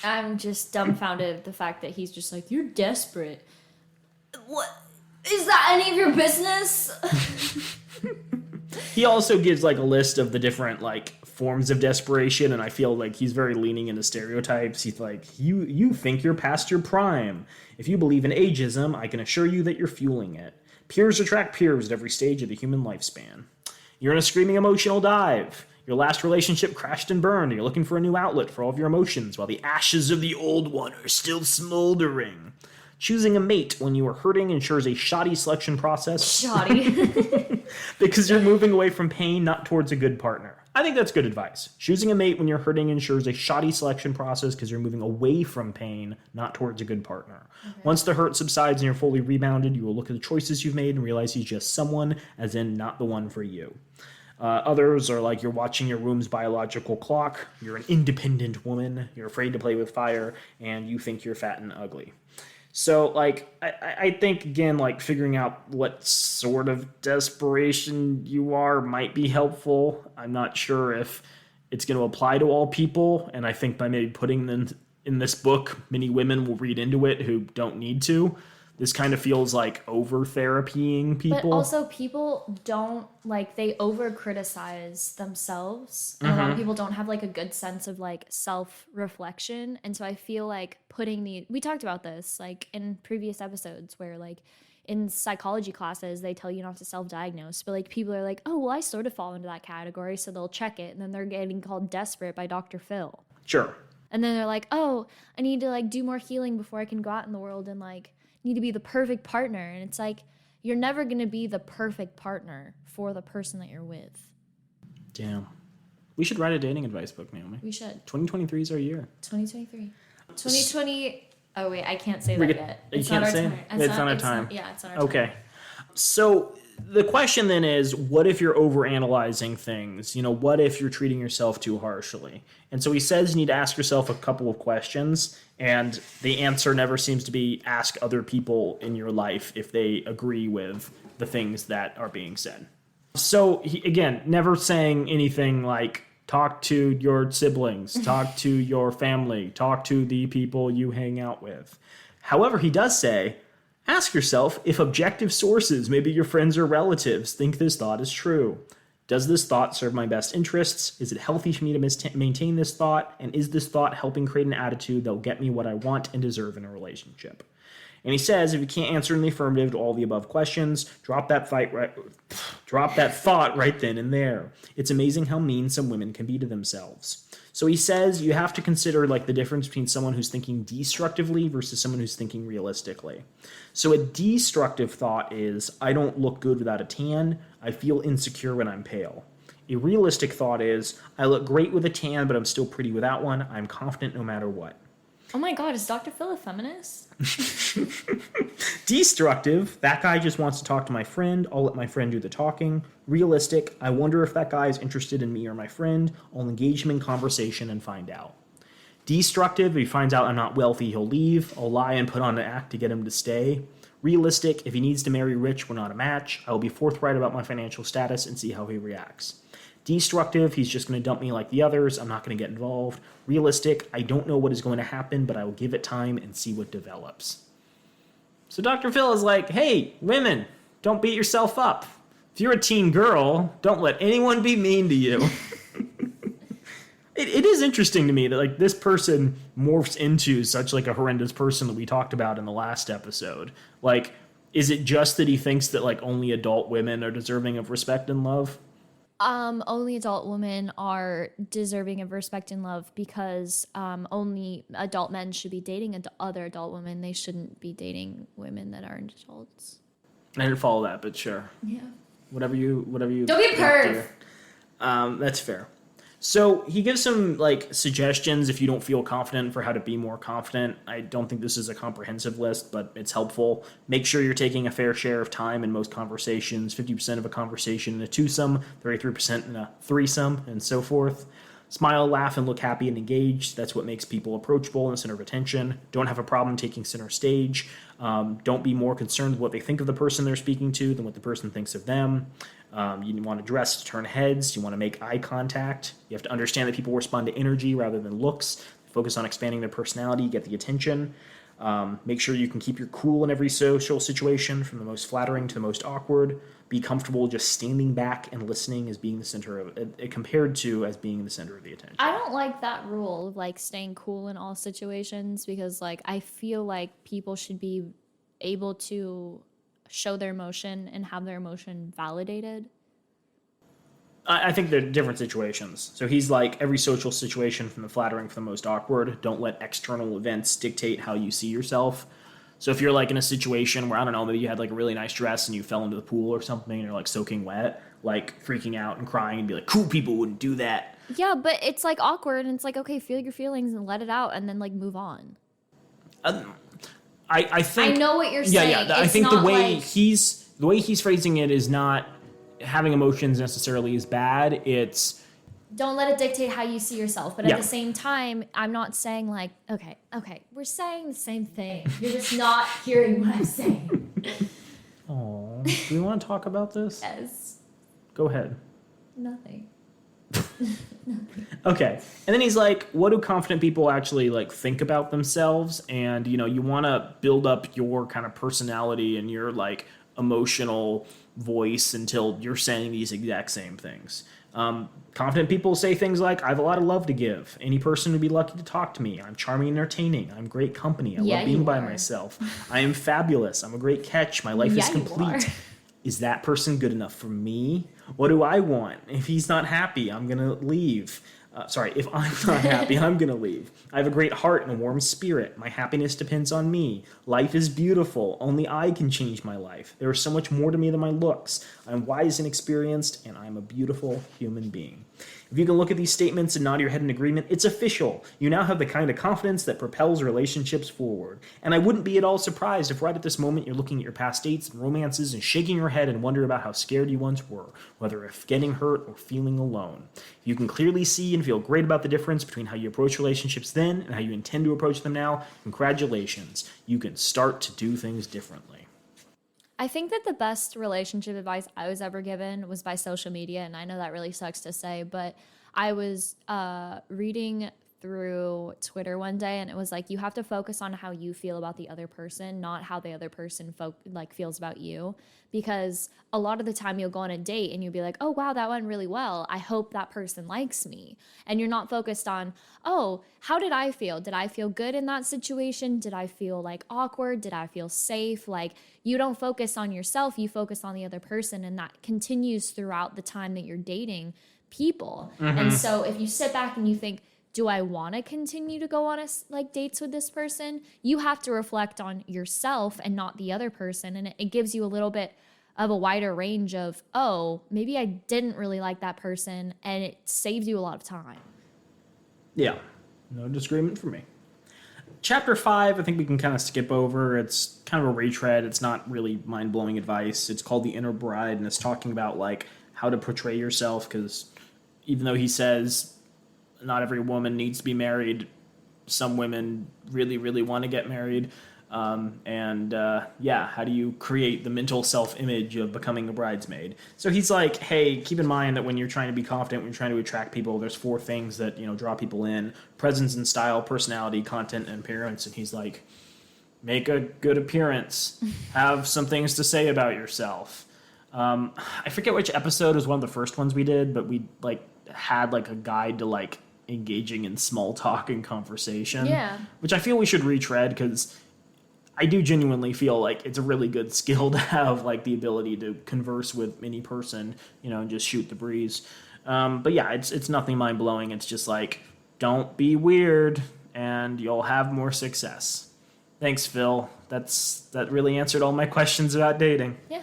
I'm just dumbfounded at the fact that he's just like, you're desperate. What? Is that any of your business? He also gives like a list of the different like forms of desperation, and I feel like he's very leaning into stereotypes. He's like, you think you're past your prime. If you believe in ageism, I can assure you that you're fueling it. Peers attract peers at every stage of the human lifespan. You're in a screaming emotional dive. Your last relationship crashed and burned, and you're looking for a new outlet for all of your emotions while the ashes of the old one are still smoldering. Choosing a mate when you are hurting ensures a shoddy selection process. Shoddy. Because you're moving away from pain, not towards a good partner. I think that's good advice. Choosing a mate when you're hurting ensures a shoddy selection process because you're moving away from pain, not towards a good partner. Okay. Once the hurt subsides and you're fully rebounded, you will look at the choices you've made and realize he's just someone, as in not the one for you. Others are like you're watching your room's biological clock, you're an independent woman, you're afraid to play with fire, and you think you're fat and ugly. So, like, I think, again, like, figuring out what sort of desperation you are might be helpful. I'm not sure if it's going to apply to all people, and I think by maybe putting them in this book, many women will read into it who don't need to. This kind of feels like over-therapying people. But also people don't, like, they over-criticize themselves. And a lot of people don't have, like, a good sense of, like, self-reflection. And so I feel like we talked about this, like, in previous episodes where, like, in psychology classes, they tell you not to self-diagnose. But, like, people are like, oh, well, I sort of fall into that category. So they'll check it. And then they're getting called desperate by Dr. Phil. Sure. And then they're like, oh, I need to, like, do more healing before I can go out in the world and, like, need to be the perfect partner. And it's like, you're never going to be the perfect partner for the person that you're with. Damn. We should write a dating advice book, Naomi. We should. 2023 is our year. 2023. 2020. Oh, wait, I can't say that yet. It's not our time. It's not our time. Yeah, it's not our time. Okay. So the question then is, what if you're overanalyzing things? You know, what if you're treating yourself too harshly? And so he says you need to ask yourself a couple of questions, and the answer never seems to be ask other people in your life if they agree with the things that are being said. So, again, never saying anything like, talk to your siblings, talk to your family, talk to the people you hang out with. However, he does say, ask yourself if objective sources, maybe your friends or relatives, think this thought is true. Does this thought serve my best interests? Is it healthy for me to maintain this thought? And is this thought helping create an attitude that will get me what I want and deserve in a relationship? And he says, if you can't answer in the affirmative to all the above questions, drop that thought right then and there. It's amazing how mean some women can be to themselves. So he says you have to consider like the difference between someone who's thinking destructively versus someone who's thinking realistically. So a destructive thought is, I don't look good without a tan. I feel insecure when I'm pale. A realistic thought is, I look great with a tan, but I'm still pretty without one. I'm confident no matter what. Oh my God, is Dr. Phil a feminist? Destructive, that guy just wants to talk to my friend. I'll let my friend do the talking. Realistic, I wonder if that guy is interested in me or my friend. I'll engage him in conversation and find out. Destructive, if he finds out I'm not wealthy, he'll leave. I'll lie and put on an act to get him to stay. Realistic, if he needs to marry rich, we're not a match. I will be forthright about my financial status and see how he reacts. Destructive, he's just going to dump me like the others. I'm not going to get involved. Realistic, I don't know what is going to happen, but I will give it time and see what develops. So Dr. Phil is like, hey, women, don't beat yourself up. If you're a teen girl, don't let anyone be mean to you. It is interesting to me that like this person morphs into such like a horrendous person that we talked about in the last episode. Like, is it just that he thinks that like only adult women are deserving of respect and love? Only adult women are deserving of respect and love because only adult men should be dating other adult women. They shouldn't be dating women that aren't adults. I didn't follow that, but sure. Yeah. Whatever you. Don't be a perv. That's fair. So he gives some like suggestions if you don't feel confident for how to be more confident. I don't think this is a comprehensive list, but it's helpful. Make sure you're taking a fair share of time in most conversations. 50% of a conversation in a twosome, 33% in a threesome, and so forth. Smile, laugh, and look happy and engaged. That's what makes people approachable and the center of attention. Don't have a problem taking center stage. Don't be more concerned with what they think of the person they're speaking to than what the person thinks of them. You want to dress to turn heads. You want to make eye contact. You have to understand that people respond to energy rather than looks. Focus on expanding their personality, get the attention. Make sure you can keep your cool in every social situation, from the most flattering to the most awkward. Be comfortable just standing back and listening as being the center of it, compared to as being the center of the attention. I don't like that rule of like staying cool in all situations because like I feel like people should be able to show their emotion and have their emotion validated. I think they're different situations. So he's like, every social situation, from the flattering to the most awkward. Don't let external events dictate how you see yourself. So if you're like in a situation where, I don't know, maybe you had like a really nice dress and you fell into the pool or something and you're like soaking wet, like freaking out and crying and be like, cool people wouldn't do that. Yeah, but it's like awkward and it's like, okay, feel your feelings and let it out and then like move on. I think I know what you're saying. Yeah. I think the way he's phrasing it is not having emotions necessarily is bad. It's don't let it dictate how you see yourself. But Yeah. at the same time, I'm not saying like, okay, we're saying the same thing. You're just not hearing what I'm saying. Oh, do we want to talk about this? Yes. Go ahead. Nothing. Okay. And then he's like, what do confident people actually like think about themselves? And, you know, you want to build up your kind of personality and your like emotional voice until you're saying these exact same things. Confident people say things like, I have a lot of love to give. Any person would be lucky to talk to me. I'm charming and entertaining. I'm great company. I love being by myself. I am fabulous. I'm a great catch. My life is complete. Is that person good enough for me? What do I want? If he's not happy, I'm going to leave. If I'm not happy, I'm going to leave. I have a great heart and a warm spirit. My happiness depends on me. Life is beautiful. Only I can change my life. There is so much more to me than my looks. I'm wise and experienced, and I'm a beautiful human being. If you can look at these statements and nod your head in agreement, it's official. You now have the kind of confidence that propels relationships forward. And I wouldn't be at all surprised if right at this moment you're looking at your past dates and romances and shaking your head and wonder about how scared you once were, whether if getting hurt or feeling alone. If you can clearly see and feel great about the difference between how you approach relationships then and how you intend to approach them now, congratulations. You can start to do things differently. I think that the best relationship advice I was ever given was by social media, and I know that really sucks to say, but I was reading through Twitter one day, and it was like, you have to focus on how you feel about the other person, not how the other person feels about you, because a lot of the time you'll go on a date and you'll be like, oh wow, that went really well, I hope that person likes me, and you're not focused on, oh, how did I feel? Did I feel good in that situation? Did I feel like awkward? Did I feel safe? Like, you don't focus on yourself, you focus on the other person, and that continues throughout the time that you're dating people. And so if you sit back and you think, do I want to continue to go on dates with this person? You have to reflect on yourself and not the other person. And it gives you a little bit of a wider range of, oh, maybe I didn't really like that person, and it saves you a lot of time. Yeah, no disagreement for me. Chapter 5, I think we can kind of skip over. It's kind of a retread. It's not really mind-blowing advice. It's called The Inner Bride, and it's talking about like how to portray yourself, because even though he says not every woman needs to be married, some women really, really want to get married. How do you create the mental self-image of becoming a bridesmaid? So he's like, hey, keep in mind that when you're trying to be confident, when you're trying to attract people, there's 4 things that, draw people in: presence and style, personality, content, and appearance. And he's like, make a good appearance, have some things to say about yourself. I forget which episode was one of the first ones we did, but we had a guide to engaging in small talk and conversation. Yeah. Which I feel we should retread, because I do genuinely feel like it's a really good skill to have the ability to converse with any person, and just shoot the breeze. But yeah, it's nothing mind blowing. It's just don't be weird and you'll have more success. Thanks, Phil. That really answered all my questions about dating. Yeah.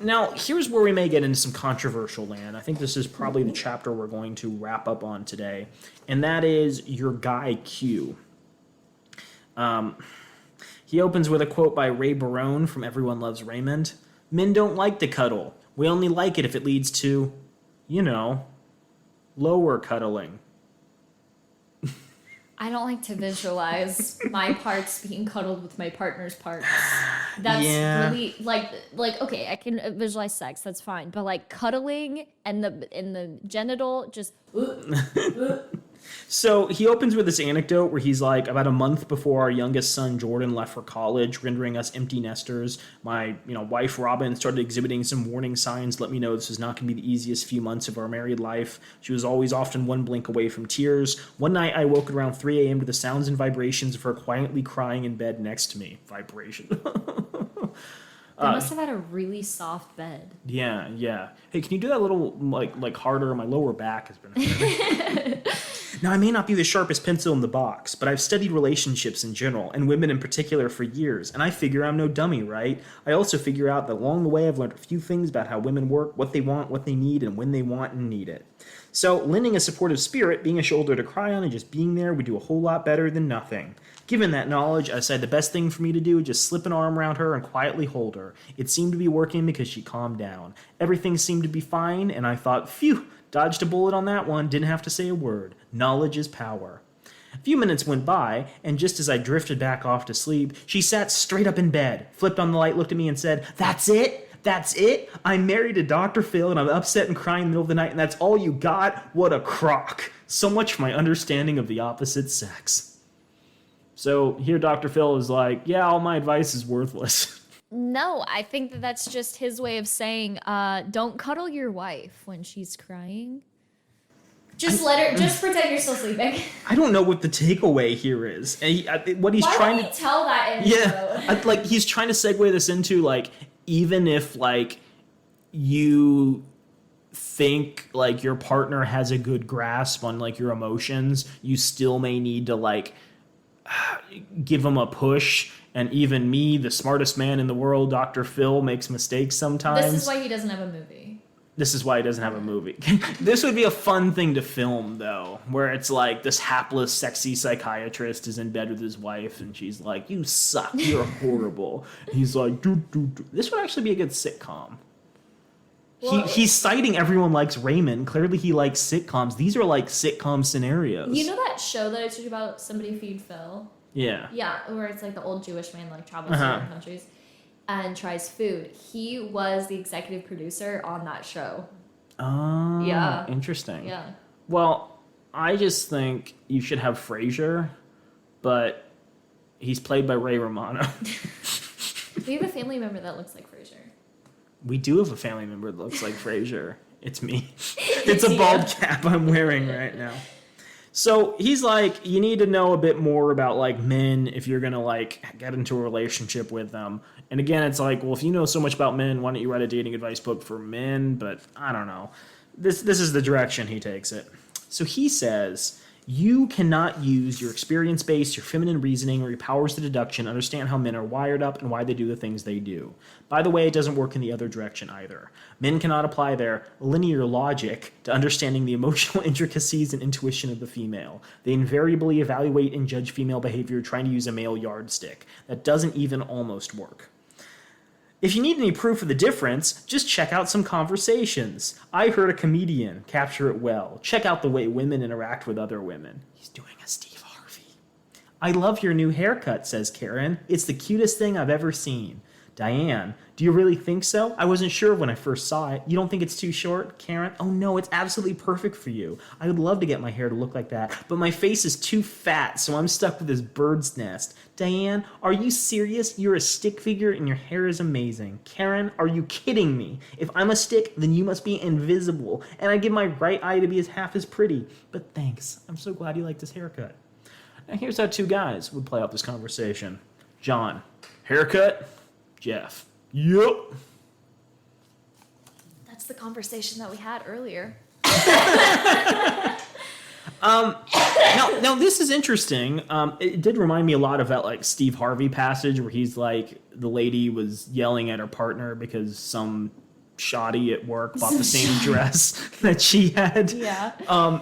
Now, here's where we may get into some controversial land. I think this is probably the chapter we're going to wrap up on today, and that is your guy Q. He opens with a quote by Ray Barone from Everyone Loves Raymond. Men don't like to cuddle. We only like it if it leads to, lower cuddling. I don't like to visualize my parts being cuddled with my partner's parts. That's really okay, I can visualize sex, that's fine, but cuddling and the genital just So he opens with this anecdote where he's like, about a month before our youngest son Jordan left for college, rendering us empty nesters, my wife Robin started exhibiting some warning signs, let me know this was not going to be the easiest few months of our married life. She was always often one blink away from tears. One night I woke at around 3 a.m. to the sounds and vibrations of her quietly crying in bed next to me. Vibration. They must have had a really soft bed. Yeah. Hey, can you do that a little harder? My lower back has been hurting. Now, I may not be the sharpest pencil in the box, but I've studied relationships in general, and women in particular, for years, and I figure I'm no dummy, right? I also figure out that along the way I've learned a few things about how women work, what they want, what they need, and when they want and need it. So, lending a supportive spirit, being a shoulder to cry on, and just being there would do a whole lot better than nothing. Given that knowledge, I decided the best thing for me to do was just slip an arm around her and quietly hold her. It seemed to be working because she calmed down. Everything seemed to be fine, and I thought, phew, dodged a bullet on that one, didn't have to say a word. Knowledge is power. A few minutes went by, and just as I drifted back off to sleep, she sat straight up in bed, flipped on the light, looked at me, and said, "That's it? That's it? I'm married to Dr. Phil, and I'm upset and crying in the middle of the night, and that's all you got? What a crock." So much for my understanding of the opposite sex. So here Dr. Phil is like, yeah, all my advice is worthless. No, I think that's just his way of saying, don't cuddle your wife when she's crying. Just just pretend you're still sleeping. I don't know what the takeaway here is. What he's Why trying would to he tell that intro? He's trying to segue this into even if you think your partner has a good grasp on your emotions, you still may need to give them a push. And even me, the smartest man in the world, Dr. Phil, makes mistakes sometimes. This is why he doesn't have a movie. This would be a fun thing to film, though, where it's this hapless, sexy psychiatrist is in bed with his wife, and she's like, "You suck, you're horrible." And he's like, "Do." This would actually be a good sitcom. Well, he's citing Everyone Likes Raymond. Clearly he likes sitcoms. These are sitcom scenarios. You know that show that I told you about, Somebody Feed Phil? Yeah. Yeah, where it's the old Jewish man travels to different countries and tries food. He was the executive producer on that show. Oh, yeah. Interesting. Yeah. Well, I just think you should have Frasier, but he's played by Ray Romano. We have a family member that looks like Frasier. We do have a family member that looks like Frasier. It's me. It's a bald cap I'm wearing right now. So he's like, you need to know a bit more about men if you're gonna get into a relationship with them. And again, it's well, if you know so much about men, why don't you write a dating advice book for men? But I don't know. This is the direction he takes it. So he says, you cannot use your experience base, your feminine reasoning, or your powers of deduction to understand how men are wired up and why they do the things they do. By the way, it doesn't work in the other direction either. Men cannot apply their linear logic to understanding the emotional intricacies and intuition of the female. They invariably evaluate and judge female behavior trying to use a male yardstick. That doesn't even almost work. If you need any proof of the difference, just check out some conversations. I heard a comedian capture it well. Check out the way women interact with other women. He's doing a Steve Harvey. I love your new haircut, says Karen. It's the cutest thing I've ever seen. Diane, do you really think so? I wasn't sure when I first saw it. You don't think it's too short? Karen, oh no, it's absolutely perfect for you. I would love to get my hair to look like that, but my face is too fat, so I'm stuck with this bird's nest. Diane, are you serious? You're a stick figure and your hair is amazing. Karen, are you kidding me? If I'm a stick, then you must be invisible, and I give my right eye to be half as pretty. But thanks, I'm so glad you liked this haircut. Now here's how two guys would play out this conversation. John, haircut? Jeff, yep. That's the conversation that we had earlier. Now this is interesting. It did remind me a lot of that like Steve Harvey passage where he's like the lady was yelling at her partner because some shoddy at work bought the same dress that she had. Yeah.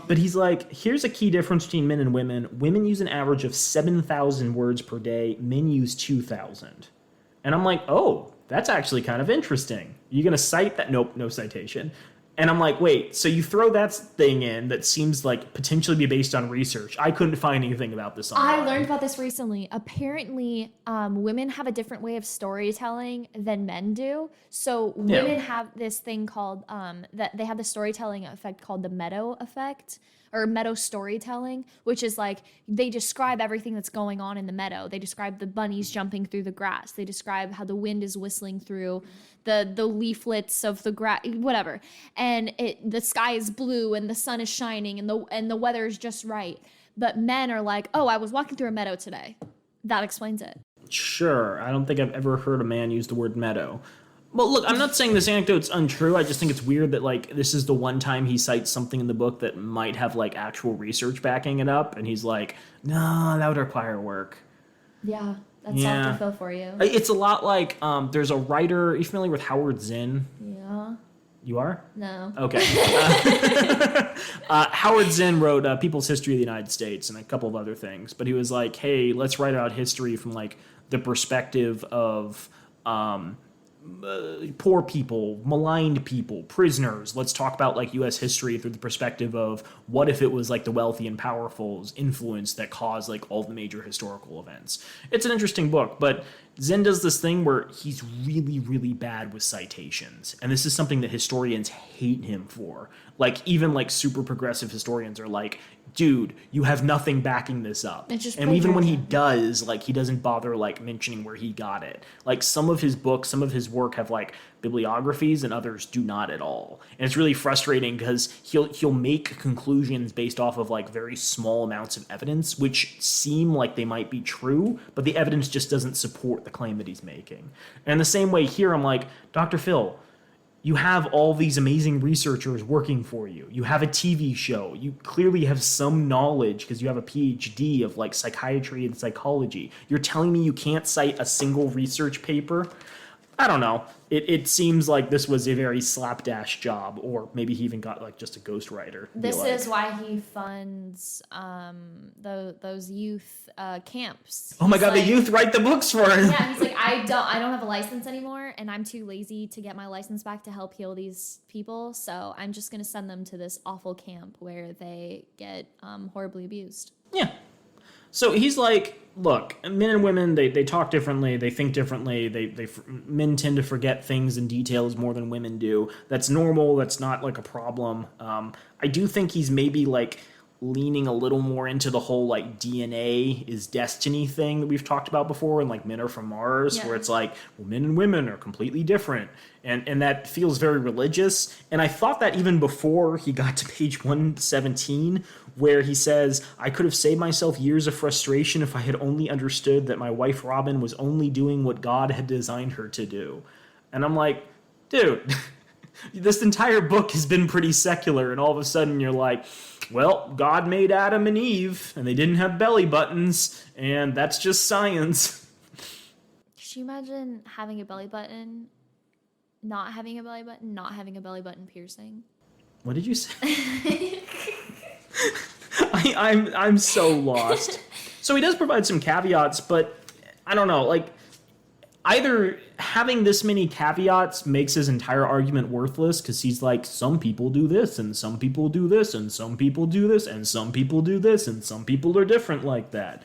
But he's like, here's a key difference between men and women. Women use an average of 7,000 words per day. Men use 2,000. And I'm like, oh, that's actually kind of interesting. You gonna cite that? Nope, no citation. And I'm like, wait, so you throw that thing in that seems like potentially be based on research. I couldn't find anything about this online. I learned about this recently. Apparently, women have a different way of storytelling than men do. So women have this thing called, that they have the storytelling effect called the meadow effect, or meadow storytelling, which is like they describe everything that's going on in the meadow. They describe the bunnies jumping through the grass. They describe how the wind is whistling through the leaflets of the grass, whatever. And the sky is blue and the sun is shining and the weather is just right. But men are like, oh, I was walking through a meadow today. That explains it. Sure. I don't think I've ever heard a man use the word meadow. Well, look, I'm not saying this anecdote's untrue. I just think it's weird that, like, this is the one time he cites something in the book that might have, like, actual research backing it up. And he's like, no, that would require work. Yeah, that's Dr. Phil for you. It's a lot like, there's a writer. Are you familiar with Howard Zinn? Yeah. You are? No. Okay. Howard Zinn wrote People's History of the United States and a couple of other things. But he was like, hey, let's write out history from, like, the perspective of... poor people, maligned people, prisoners. Let's talk about like U.S. history through the perspective of what if it was like the wealthy and powerful's influence that caused like all the major historical events. It's an interesting book, but Zen does this thing where he's really, really bad with citations. And this is something that historians hate him for. Like even like super progressive historians are like, dude, you have nothing backing this up. And even when he does, like, he doesn't bother, like, mentioning where he got it. Like, some of his books, some of his work have, like, bibliographies and others do not at all. And it's really frustrating because he'll make conclusions based off of, like, very small amounts of evidence, which seem like they might be true, but the evidence just doesn't support the claim that he's making. And the same way here, I'm like, Dr. Phil, you have all these amazing researchers working for you. You have a TV show. You clearly have some knowledge because you have a PhD of like psychiatry and psychology. You're telling me you can't cite a single research paper? I don't know. It seems like this was a very slapdash job, or maybe he even got like just a ghostwriter. This is why he funds those youth camps. Oh my God, the youth write the books for him. Yeah, he's like, I don't have a license anymore, and I'm too lazy to get my license back to help heal these people. So I'm just gonna send them to this awful camp where they get horribly abused. Yeah. So he's like, look, men and women, they talk differently, they think differently, men tend to forget things and details more than women do. That's normal, that's not like a problem. I do think he's maybe like leaning a little more into the whole like DNA is destiny thing that we've talked about before, and like Men Are From Mars, where it's like, well, men and women are completely different. And that feels very religious. And I thought that even before he got to page 117, where he says, I could have saved myself years of frustration if I had only understood that my wife Robin was only doing what God had designed her to do. And I'm like, dude, this entire book has been pretty secular, and all of a sudden you're like, well, God made Adam and Eve, and they didn't have belly buttons, and that's just science. Could you imagine having a belly button, not having a belly button, not having a belly button piercing? What did you say? I'm so lost. So he does provide some caveats, but I don't know, like, either having this many caveats makes his entire argument worthless because he's like, some people do this, and some people do this, and some people do this, and some people do this, and some people are different like that.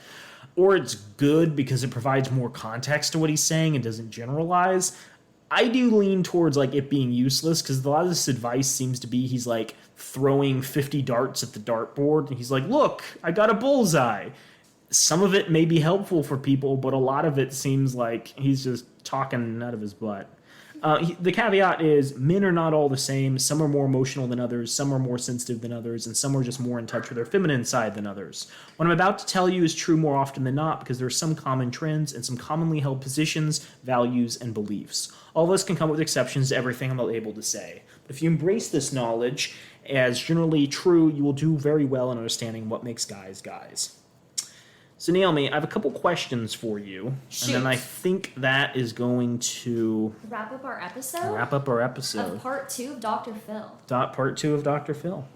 or it's good because it provides more context to what he's saying and doesn't generalize. I do lean towards like it being useless because a lot of this advice seems to be he's like throwing 50 darts at the dartboard and he's like, look, I got a bullseye. Some of it may be helpful for people, but a lot of it seems like he's just talking out of his butt. The caveat is men are not all the same. Some are more emotional than others. Some are more sensitive than others. And some are just more in touch with their feminine side than others. What I'm about to tell you is true more often than not because there are some common trends and some commonly held positions, values, and beliefs. All of us can come up with exceptions to everything I'm able to say. But if you embrace this knowledge as generally true, you will do very well in understanding what makes guys guys. So, Naomi, I have a couple questions for you. Shoot. And then I think that is going to Wrap up our episode? Of part 2 of Dr. Phil. Part 2 of Dr. Phil.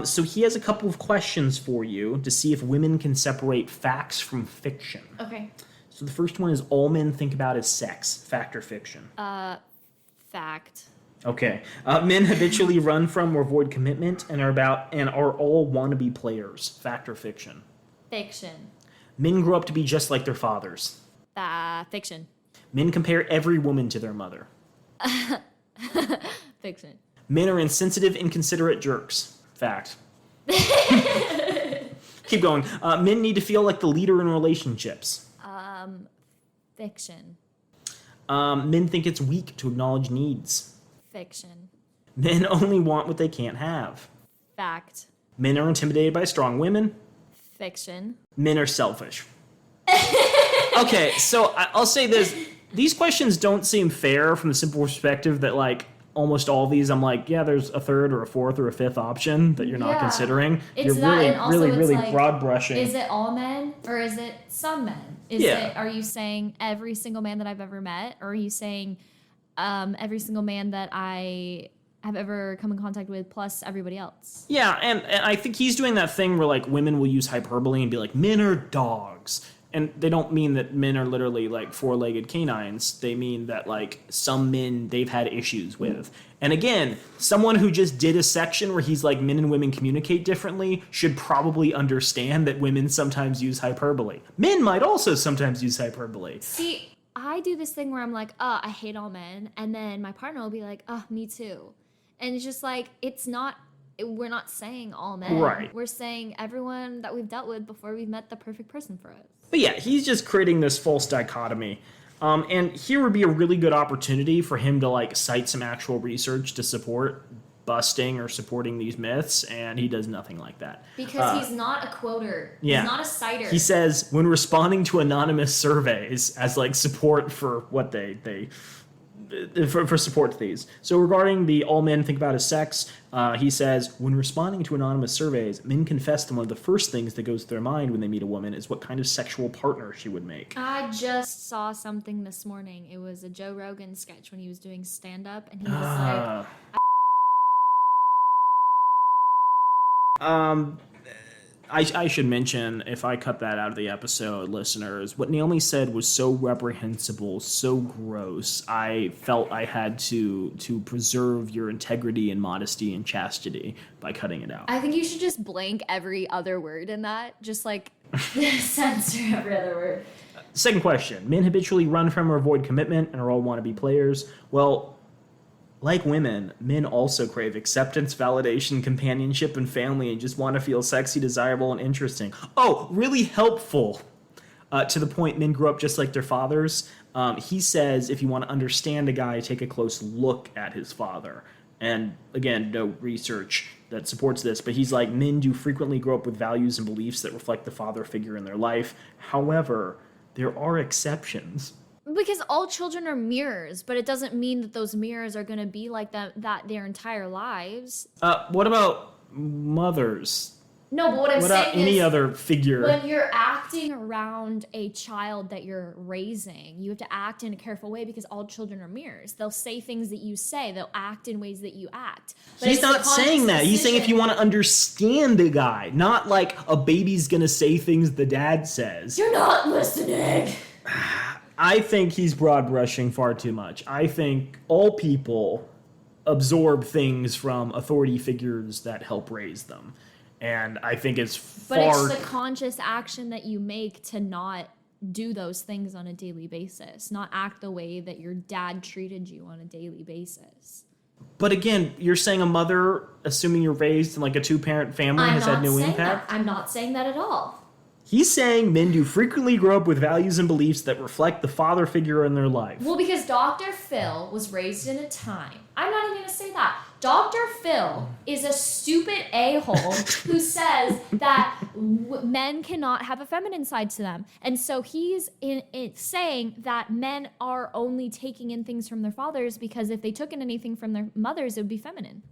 So he has a couple of questions for you to see if women can separate facts from fiction. Okay. So the first one is all men think about is sex. Fact or fiction? Fact. Okay. Men habitually run from or avoid commitment and are all wannabe players. Fact or fiction? Fiction. Men grow up to be just like their fathers. Fiction. Men compare every woman to their mother. Fiction. Men are insensitive, inconsiderate jerks. Fact. Keep going. Men need to feel like the leader in relationships. Fiction. Men think it's weak to acknowledge needs. Fiction. Men only want what they can't have. Fact. Men are intimidated by strong women. Fiction. Men are selfish. Okay, so I'll say this. These questions don't seem fair from the simple perspective that, like, almost all of these, I'm like, yeah, there's a third or a fourth or a fifth option that you're not considering. It's you're that, really, and also really like, broad brushing. Is it all men or is it some men? Are you saying every single man that I've ever met, or are you saying every single man that I have ever come in contact with plus everybody else? Yeah, and I think he's doing that thing where, like, women will use hyperbole and be like, men are dogs. And they don't mean that men are literally, like, four-legged canines. They mean that, like, some men they've had issues with. And again, someone who just did a section where he's like, men and women communicate differently should probably understand that women sometimes use hyperbole. Men might also sometimes use hyperbole. See, I do this thing where I'm like, I hate all men. And then my partner will be like, me too. And it's just like, we're not saying all men. Right. We're saying everyone that we've dealt with before we've met the perfect person for us. But yeah, he's just creating this false dichotomy. And here would be a really good opportunity for him to, like, cite some actual research to support busting or supporting these myths, and he does nothing like that. Because he's not a quoter. Yeah. He's not a citer. He says, when responding to anonymous surveys as, like, support for what for support to these. So regarding the all men think about is sex, he says, when responding to anonymous surveys, men confess that one of the first things that goes through their mind when they meet a woman is what kind of sexual partner she would make. I just saw something this morning. It was a Joe Rogan sketch when he was doing stand-up, and he was like... I should mention, if I cut that out of the episode, listeners, what Naomi said was so reprehensible, so gross, I felt I had to preserve your integrity and modesty and chastity by cutting it out. I think you should just blank every other word in that. Just, like, censor every other word. Second question. Men habitually run from or avoid commitment and are all wannabe players. Well, like women, men also crave acceptance, validation, companionship, and family, and just want to feel sexy, desirable, and interesting. Oh, really helpful. To the point, men grew up just like their fathers. He says if you want to understand a guy, take a close look at his father. And again, no research that supports this, but he's like, men do frequently grow up with values and beliefs that reflect the father figure in their life. However, there are exceptions. Because all children are mirrors, but it doesn't mean that those mirrors are going to be like that their entire lives. What about mothers? No, but what I'm saying is... any other figure? When you're acting around a child that you're raising, you have to act in a careful way because all children are mirrors. They'll say things that you say. They'll act in ways that you act. But he's not saying that. He's saying if you want to understand the guy, not like a baby's going to say things the dad says. You're not listening. I think he's broad brushing far too much. I think all people absorb things from authority figures that help raise them. And I think it's But far... it's the conscious action that you make to not do those things on a daily basis, not act the way that your dad treated you on a daily basis. But again, you're saying a mother, assuming you're raised in like a two-parent family, has had no impact? I'm not saying that at all. He's saying men do frequently grow up with values and beliefs that reflect the father figure in their life. Well, because Dr. Phil was raised in a time. I'm not even going to say that. Dr. Phil is a stupid a-hole who says that men cannot have a feminine side to them. And so he's saying that men are only taking in things from their fathers because if they took in anything from their mothers, it would be feminine.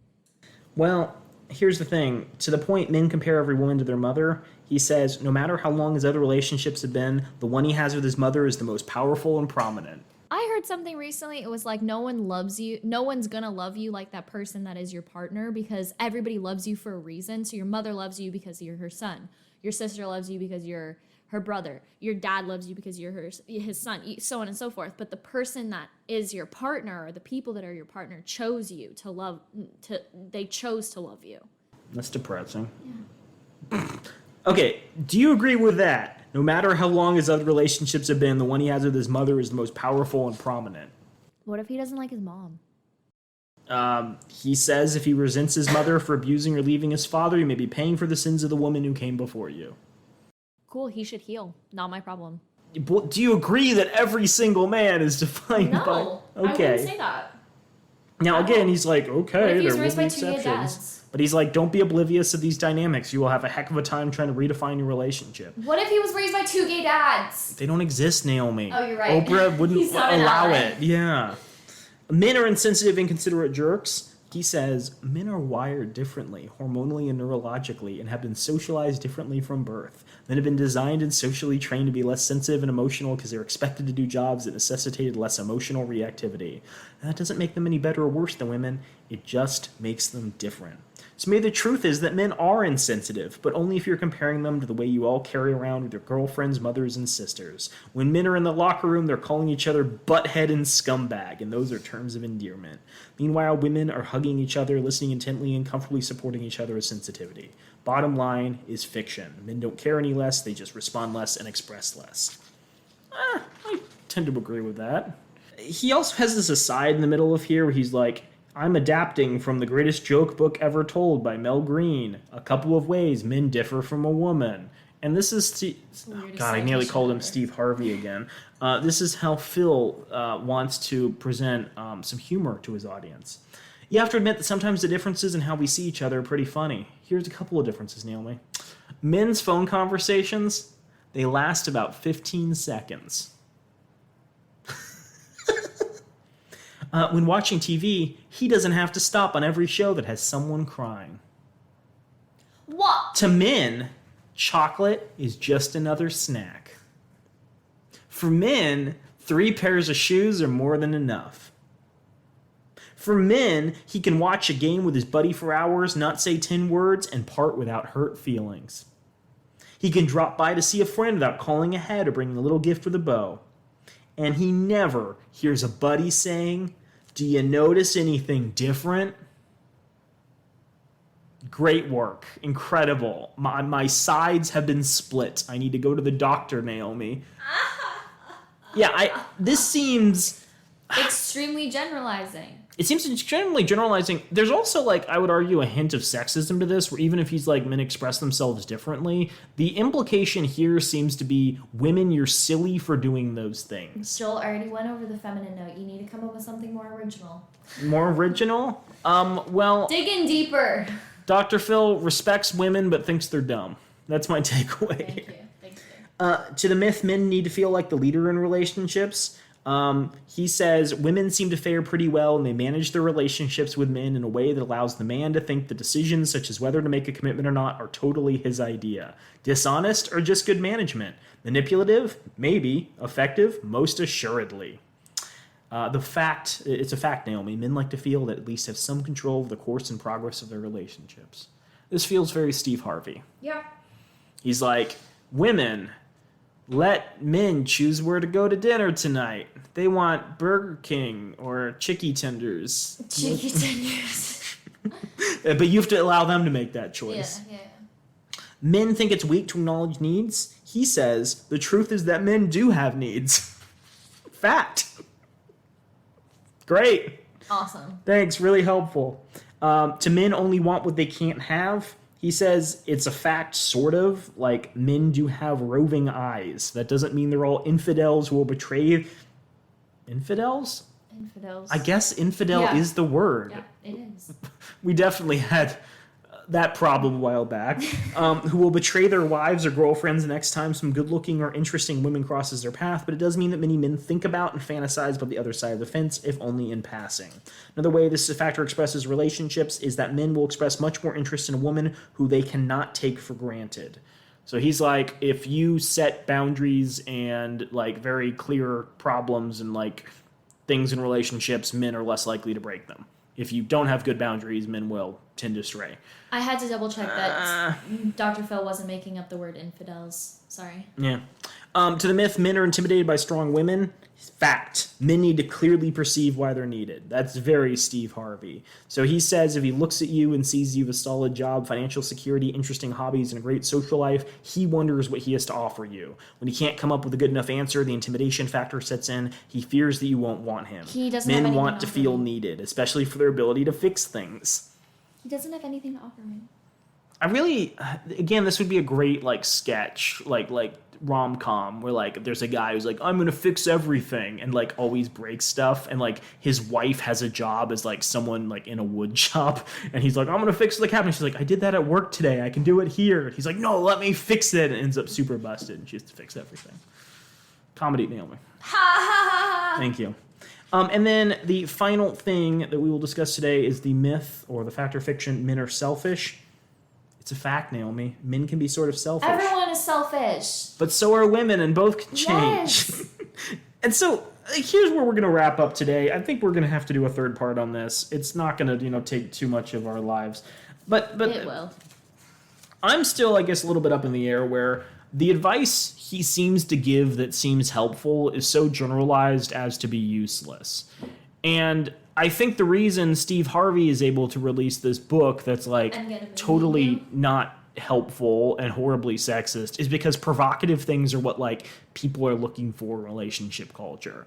Well, here's the thing. To the point men compare every woman to their mother, he says, no matter how long his other relationships have been, the one he has with his mother is the most powerful and prominent. I heard something recently. It was like, no one loves you. No one's going to love you like that person that is your partner because everybody loves you for a reason. So your mother loves you because you're her son. Your sister loves you because you're her brother. Your dad loves you because you're his son, so on and so forth. But the person that is your partner or the people that are your partner chose you to love. They chose to love you. That's depressing. Yeah. Okay, do you agree with that? No matter how long his other relationships have been, the one he has with his mother is the most powerful and prominent. What if he doesn't like his mom? He says if he resents his mother for abusing or leaving his father, he may be paying for the sins of the woman who came before you. Cool, he should heal. Not my problem. Do you agree that every single man is defined by... No, I wouldn't say that. Now, again, he's like, okay, there will be exceptions. Dads? But he's like, don't be oblivious of these dynamics. You will have a heck of a time trying to redefine your relationship. What if he was raised by two gay dads? They don't exist, Naomi. Oh, you're right. Oprah wouldn't He's not allow an ally. it. Yeah. Men are insensitive, inconsiderate jerks. He says, men are wired differently, hormonally and neurologically, and have been socialized differently from birth. Men have been designed and socially trained to be less sensitive and emotional because they're expected to do jobs that necessitated less emotional reactivity. And that doesn't make them any better or worse than women. It just makes them different. So maybe the truth is that men are insensitive, but only if you're comparing them to the way you all carry around with your girlfriends, mothers, and sisters. When men are in the locker room, they're calling each other butthead and scumbag, and those are terms of endearment. Meanwhile, women are hugging each other, listening intently, and comfortably supporting each other with sensitivity. Bottom line is fiction. Men don't care any less, they just respond less and express less. I tend to agree with that. He also has this aside in the middle of here where he's like, I'm adapting from the greatest joke book ever told by Mel Green. A couple of ways men differ from a woman. And this is... God, I nearly called him Steve Harvey again. This is how Phil wants to present some humor to his audience. You have to admit that sometimes the differences in how we see each other are pretty funny. Here's a couple of differences, Naomi. Men's phone conversations, they last about 15 seconds. When watching TV, he doesn't have to stop on every show that has someone crying. What? To men, chocolate is just another snack. For men, 3 pairs of shoes are more than enough. For men, he can watch a game with his buddy for hours, not say 10 words, and part without hurt feelings. He can drop by to see a friend without calling ahead or bringing a little gift with a bow. And he never hears a buddy saying, do you notice anything different? Great work. Incredible. My sides have been split. I need to go to the doctor, Naomi. Yeah, this seems... Extremely generalizing. It seems extremely generalizing. There's also, like, I would argue a hint of sexism to this, where even if he's like, men express themselves differently, the implication here seems to be, women, you're silly for doing those things. Joel already went over the feminine note. You need to come up with something more original. More original? Well... Dig in deeper. Dr. Phil respects women but thinks they're dumb. That's my takeaway. Thank you. To the myth, men need to feel like the leader in relationships. He says women seem to fare pretty well and they manage their relationships with men in a way that allows the man to think the decisions such as whether to make a commitment or not are totally his idea. Dishonest or just good management? Manipulative? Maybe. Effective? Most assuredly. It's a fact, Naomi. Men like to feel that at least have some control of the course and progress of their relationships. This feels very Steve Harvey. Yeah. He's like, women, let men choose where to go to dinner tonight. They want Burger King or Chicky Tenders. Chicky tenders. But you have to allow them to make that choice. Yeah. Men think it's weak to acknowledge needs. He says the truth is that men do have needs. Fact. Great. Awesome. Thanks, really helpful. To men only want what they can't have. He says it's a fact, sort of, like men do have roving eyes. That doesn't mean they're all infidels who will betray... Infidels? Infidels. I guess infidel is the word. Yeah, it is. We definitely had that problem a while back. Who will betray their wives or girlfriends the next time some good-looking or interesting woman crosses their path, but it does mean that many men think about and fantasize about the other side of the fence, if only in passing. Another way this factor expresses relationships is that men will express much more interest in a woman who they cannot take for granted. So he's like, if you set boundaries and like very clear problems and like things in relationships, men are less likely to break them. If you don't have good boundaries, men will tend to stray. I had to double check that Dr. Phil wasn't making up the word infidels. Sorry. Yeah. To the myth, men are intimidated by strong women. Fact. Men need to clearly perceive why they're needed. That's very Steve Harvey. So he says if he looks at you and sees you have a solid job, financial security, interesting hobbies, and a great social life, he wonders what he has to offer you. When he can't come up with a good enough answer, the intimidation factor sets in. He fears that you won't want him. He doesn't have Men anything want to feel needed, especially for their ability to fix things. He doesn't have anything to offer me. I really, again, this would be a great like sketch, like rom-com where like there's a guy who's like, I'm gonna fix everything, and like always breaks stuff, and like his wife has a job as like someone like in a wood shop, and he's like, I'm gonna fix the cabinet. She's like, I did that at work today, I can do it here. And he's like, no, let me fix it, and ends up super busted, and she has to fix everything. Comedy, Naomi. Thank you. And then the final thing that we will discuss today is the myth or the fact or fiction, men are selfish. It's a fact, Naomi. Men can be sort of selfish. Everyone is selfish. But so are women, and both can change. Yes. And so here's where we're going to wrap up today. I think we're going to have to do a third part on this. It's not going to, take too much of our lives. But It will. I'm still, I guess, a little bit up in the air where the advice he seems to give that seems helpful is so generalized as to be useless. And I think the reason Steve Harvey is able to release this book that's like totally not helpful and horribly sexist is because provocative things are what like people are looking for in relationship culture.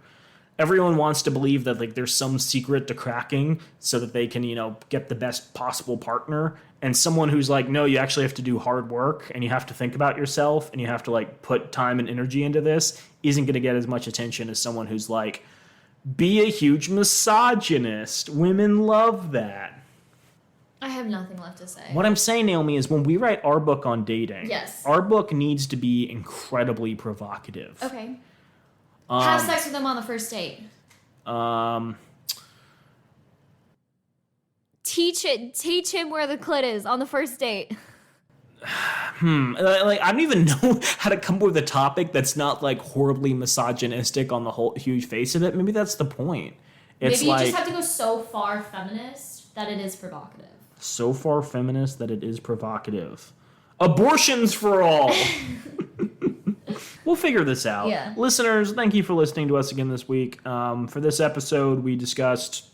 Everyone wants to believe that like there's some secret to cracking so that they can, get the best possible partner. And someone who's like, no, you actually have to do hard work and you have to think about yourself and you have to like put time and energy into this isn't going to get as much attention as someone who's like, be a huge misogynist. Women love that. I have nothing left to say. What I'm saying, Naomi, is when we write our book on dating, yes, our book needs to be incredibly provocative. Okay. Have sex with them on the first date. Teach him where the clit is on the first date. Like I don't even know how to come up with a topic that's not like horribly misogynistic on the whole huge face of it. Maybe that's the point. It's maybe you like, just have to go so far feminist that it is provocative. So far feminist that it is provocative. Abortions for all. We'll figure this out. Yeah. Listeners, thank you for listening to us again this week. For this episode, we discussed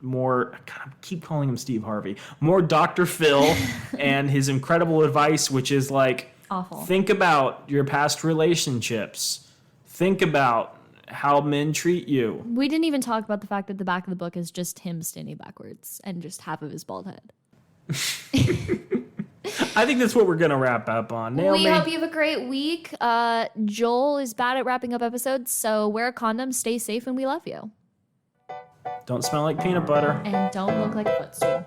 more, God, I keep calling him Steve Harvey, more Dr. Phil and his incredible advice, which is like, awful. Think about your past relationships. Think about how men treat you. We didn't even talk about the fact that the back of the book is just him standing backwards and just half of his bald head. I think that's what we're going to wrap up on. Naomi. We hope you have a great week. Joel is bad at wrapping up episodes, so wear a condom, stay safe, and we love you. Don't smell like peanut butter. And don't look like a footstool.